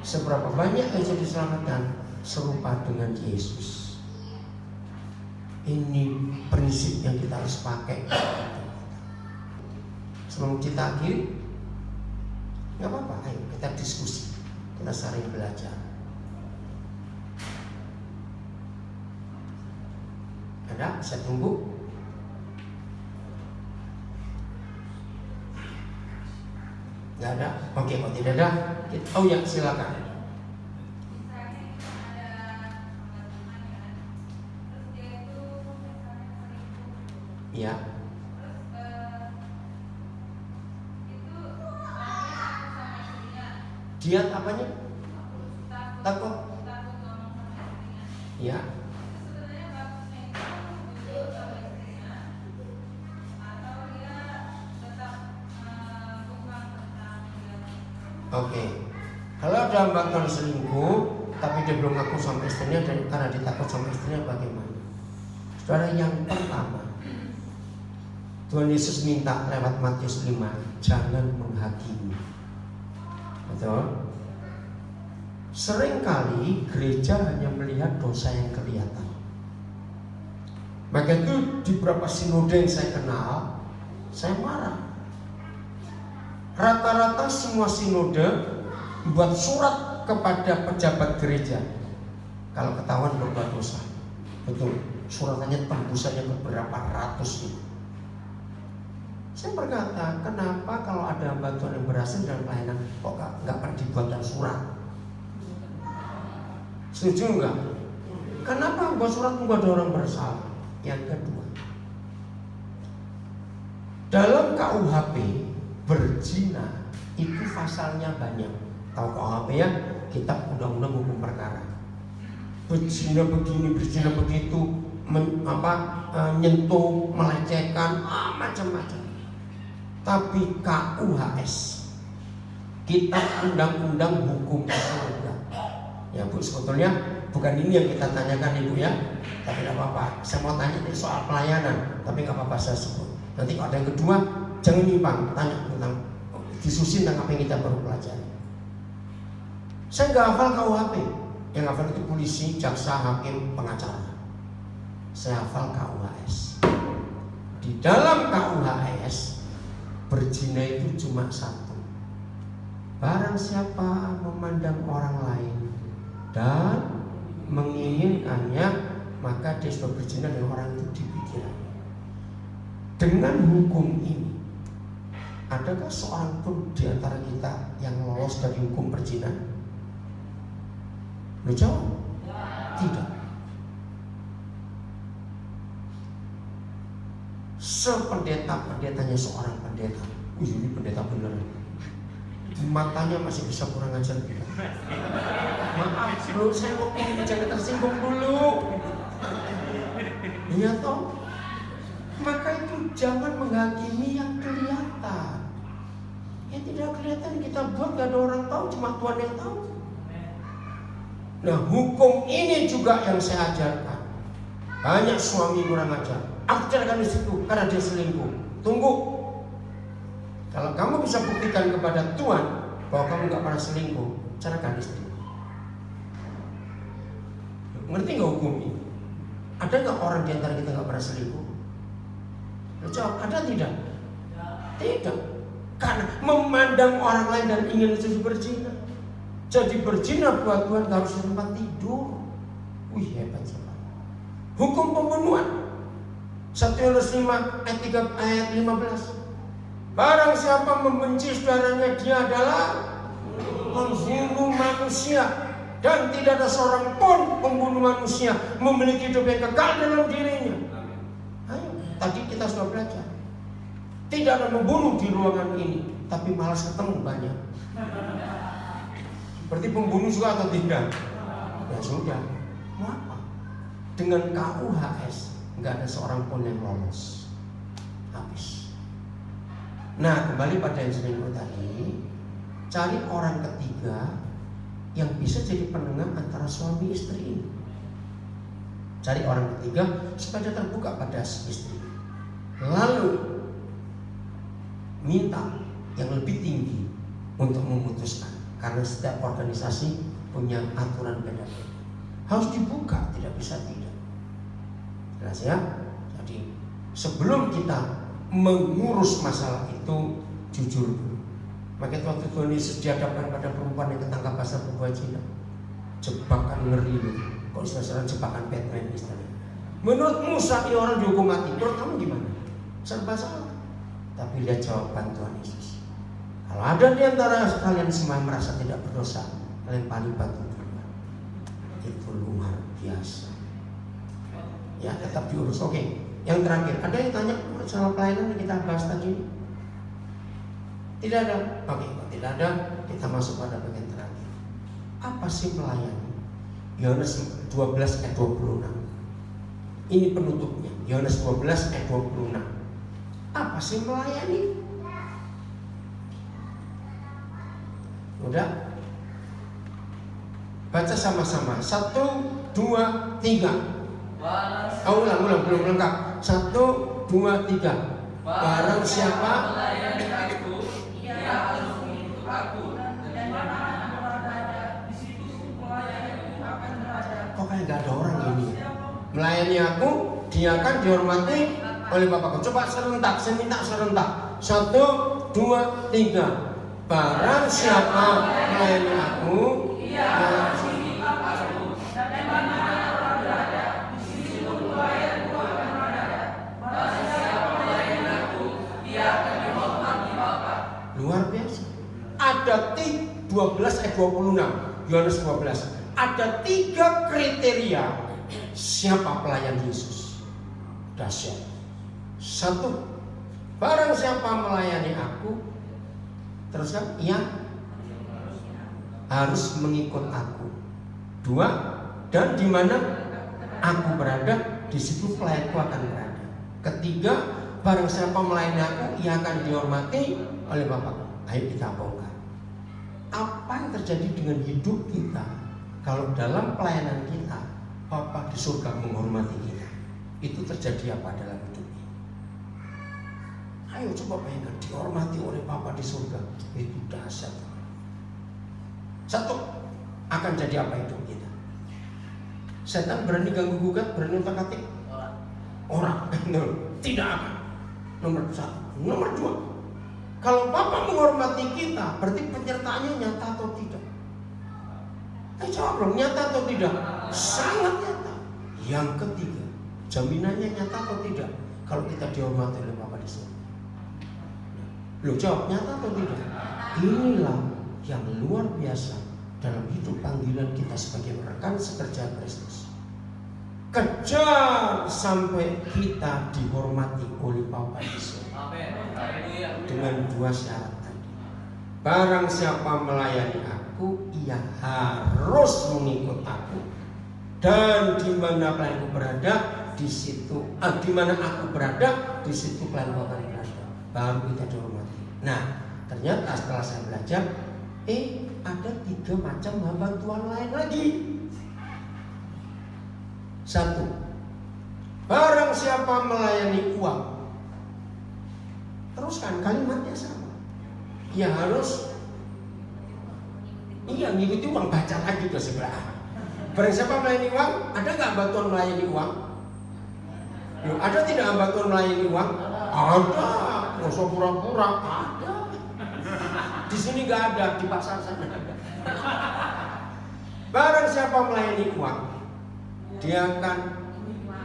seberapa banyak yang jadi diselamatkan serupa dengan Yesus. Ini prinsip yang kita harus pakai. Sebelum kita akhiri, nggak apa-apa, ayo kita diskusi, kita saling belajar. Ada? Saya tunggu. Nggak ada? Oke, kalau tidak ada, oh ya silakan. Ya. Dia apanya? Takut. Ya. Oke. Kalau ada hamba Tuhan selingkuh, tapi dia belum ngaku sama istrinya dan karena ditakut sama istrinya, bagaimana? Saudara, yang pertama, Tuhan Yesus minta lewat Matius 5, jangan menghakimi. Betul? Seringkali gereja hanya melihat dosa yang kelihatan. Maka itu di beberapa sinode yang saya kenal, saya marah. Rata-rata semua sinode membuat surat kepada pejabat gereja kalau ketahuan berbuat dosa. Betul, suratannya tembusannya beberapa ratus ribu. Saya berkata, kenapa kalau ada bantuan yang berhasil dalam pelayanan kok nggak pernah dibuatkan surat? Setuju nggak? Kenapa buat surat nggak ada orang bersalah? Yang kedua, dalam KUHP berzina itu pasalnya banyak. Tahu KUHP ya? Kitab Undang-Undang Hukum Perkara. Berzina begini, berzina begitu, nyentuh, melecehkan, macam-macam. Tapi KUHS, kitab undang-undang hukum surga. Ya Bu, sebetulnya bukan ini yang kita tanyakan Ibu ya, tapi tidak apa-apa. Saya mau tanya soal pelayanan, tapi nggak apa-apa saya sebut. Nanti kalau ada yang kedua, jangan nyimpang, tanya tentang disusun tentang apa yang kita baru pelajari. Saya nggak hafal KUHP, yang hafal itu polisi, jaksa, hakim, pengacara. Saya hafal KUHS. Di dalam KUHS berzina itu cuma satu. Barang siapa memandang orang lain dan menginginkannya, maka dia sudah berzina dengan orang itu di pikirannya. Dengan hukum ini, adakah seorang pun di antara kita yang lolos dari hukum berzina? Lu jawab? Tidak. Sependeta-pendetanya seorang pendeta, ini pendeta beneran, matanya masih bisa kurang ajar gitu. Maaf bro, saya mau jangan tersinggung dulu. Iya toh. Maka itu jangan menghakimi yang kelihatan. Yang tidak kelihatan kita buat, gak ada orang tahu, cuma Tuhan yang tahu. Nah hukum ini juga yang saya ajarkan. Banyak suami kurang ajar. Aku ceritakan di situ karena dia selingkuh. Tunggu. Kalau kamu bisa buktikan kepada Tuhan bahwa kamu gak pernah selingkuh, ceraikan istri. Ngerti gak hukum ini? Ada gak orang di antara kita gak pernah selingkuh? Jawab, ada tidak? Tidak. Karena memandang orang lain dan ingin jadi berzina. Jadi berzina buat Tuhan harus di tempat tidur. Wih hebat sekali. Hukum pembunuhan 1 Yohanes 5 ayat 15. Barang siapa membenci saudaranya, dia adalah pembunuh manusia. Dan tidak ada seorang pun pembunuh manusia memiliki hidup yang kekal dalam dirinya. Ayo, tadi kita sudah belajar. Tidak ada membunuh di ruangan ini, tapi malas ketemu banyak. Berarti pembunuh juga atau tidak? Ya sudah. Mau apa? Dengan KUHS nggak ada seorang pun yang lolos. Habis. Nah, kembali pada yang selingkuh tadi, cari orang ketiga yang bisa jadi penengah antara suami istri ini. Cari orang ketiga supaya terbuka pada istri. Lalu minta yang lebih tinggi untuk memutuskan. Karena setiap organisasi punya aturan beda-beda. Harus dibuka, tidak bisa tidak. Jelas ya? Jadi sebelum kita mengurus masalah itu, jujur dulu. Maka waktu Tuhan Yesus dihadapkan pada perempuan yang ketangkap basah berbuat zina, jebakan ngeri loh. Kok istilah jebakan Batman istilahnya. Menurut Musa ini orang dihukum mati. Menurut kamu gimana? Serba salah. Tapi lihat jawaban Tuhan Yesus. Kalau ada di antara kalian semua yang merasa tidak berdosa, kalian paling batu dulu. Itu luar biasa. Ya tetap diurus. Oke. Yang terakhir, ada yang tanya soal pelayanan yang kita bahas tadi? Tidak ada. Oke, kalau tidak ada, kita masuk pada bagian terakhir. Apa sih melayani? Yohanes 12 ayat 26. Ini penutupnya. Yohanes 12 ayat 26. Apa sih melayani? Udah? Baca sama-sama. 1, 2, 3. Ulang, belum lengkap. 1, 2, 3. Barang siapa melayani aku, ia harus mengikut aku. Dan mana aku berada, di situ melayani akan berada. Kok kayak gak ada orang ini? Melayani aku, dia akan dihormati oleh Bapakku. Coba serentak, saya minta serentak. 1, 2, 3. Barang siapa melayani aku, ia harus mengikut aku. Dan mana orang berada, di situ melayani akan berada. Barang siapa melayani aku, ia akan dihormati Bapa. Luar biasa. Ada 12 ayat 26, Yohanes 12. Ada 3 kriteria siapa pelayan Yesus. Dahsyat. 1, barang siapa melayani aku, terus kan, ia harus mengikut aku. 2, dan di mana aku berada, di situ pelayanku akan berada. 3, barang siapa melayani aku, ia akan dihormati oleh Bapakku. Ayo kita bongkar. yang terjadi dengan hidup kita kalau dalam pelayanan kita Bapa di surga menghormati kita? Itu terjadi apa dalam hidup ini? Ayo coba bayangkan, dihormati oleh Bapa di surga, itu dahsyat. Satu, akan jadi apa hidup kita? Setan berani ganggu gugat, berani otak-atik? Orang, tidak akan. Nomor satu. Nomor dua, kalau Bapa menghormati kita, berarti penyertaannya nyata atau tidak? Jawab dong, nyata atau tidak? Sangat nyata. Yang ketiga, jaminannya nyata atau tidak? Kalau kita dihormati oleh Bapa di surga. Loh, jawab, nyata atau tidak? Inilah yang luar biasa dalam hidup panggilan kita sebagai rekan sekerja Kristus. Kejar sampai kita dihormati oleh Bapa di surga. Dengan dua syarat tadi. Barang siapa melayani aku, ia harus mengikut aku. Dan di mana pelayanku berada, di situ, di mana aku berada, di situ pelayanku akan berada. Baru kita dihormati. Nah, ternyata setelah saya belajar, ada 3 macam hamba Tuhan lain lagi. Satu, barang siapa melayani uang. Teruskan kalimatnya sama. Ya harus ngikuti uang, baca lagi ke sebelah. Barang siapa melayani uang, ada nggak hamba Tuhan melayani uang? Loh, ada tidak hamba Tuhan melayani uang? Ada. Nggak usah pura-pura, ada. Di sini nggak ada, di pasar sana ada. Barang siapa melayani uang, dia akan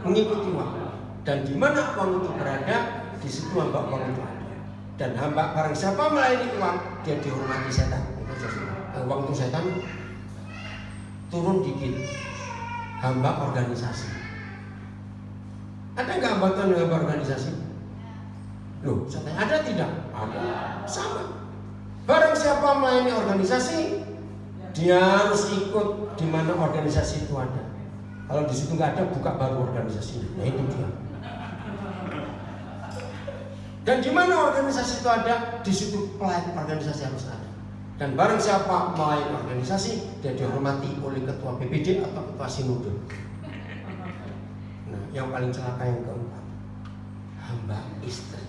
mengikuti uang. Dan di mana uang itu berada, di situ hamba uang itu ada. Dan hamba barang siapa melayani uang, dia dihormati setan. Uang itu setan, turun dikit. Hamba organisasi. Ada nggak hamba Tuhan dengan hamba organisasi? Loh, setan ada tidak? Ada. Sama. Barang siapa melayani organisasi, dia harus ikut di mana organisasi itu ada. Kalau di situ nggak ada, buka baru organisasi. Nah itu dia. Dan di mana organisasi itu ada, di situ pelayan organisasi harus ada. Dan barang siapa melayani organisasi, dia dihormati oleh ketua PPD atau ketua sinode. Nah, yang paling celaka yang keempat, hamba istri.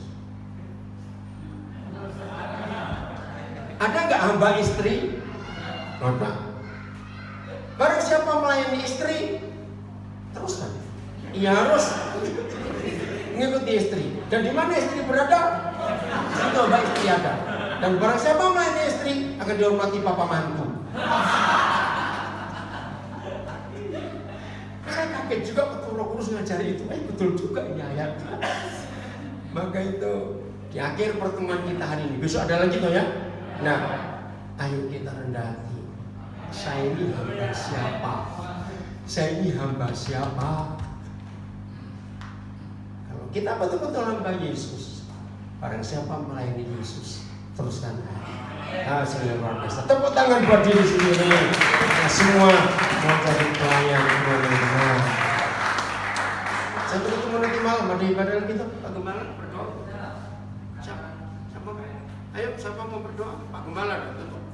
Ada nggak hamba istri? Ada. Barang siapa melayani istri, teruskan. Ia harus mengikuti istri. Dan di mana istri berada, situ hamba istri ada. Dan barang siapa melayani istri, akan dihormati papa mantu. Saya kaget juga waktu Roh Kudus ngajari itu. Betul juga ini ayat. Maka itu di akhir pertemuan kita hari ini. Besok ada lagi toh ya. Nah, ayo kita rendah hati. Saya ini hamba siapa? Saya ini hamba siapa? Kalau kita betul-betul hamba Yesus, barang siapa melayani Yesus, teruskan. Sehingga luar biasa. Tepuk tangan buat diri sendiri. Nah, semua mau jadi pelayan Tuhan. Sampai ketemu nanti malam ada ibadah kita. Pak Gembala berdoa. Siapa? Ayo, siapa mau berdoa? Pak Gembala tutup.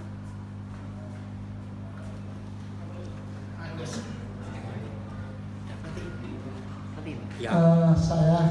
Saya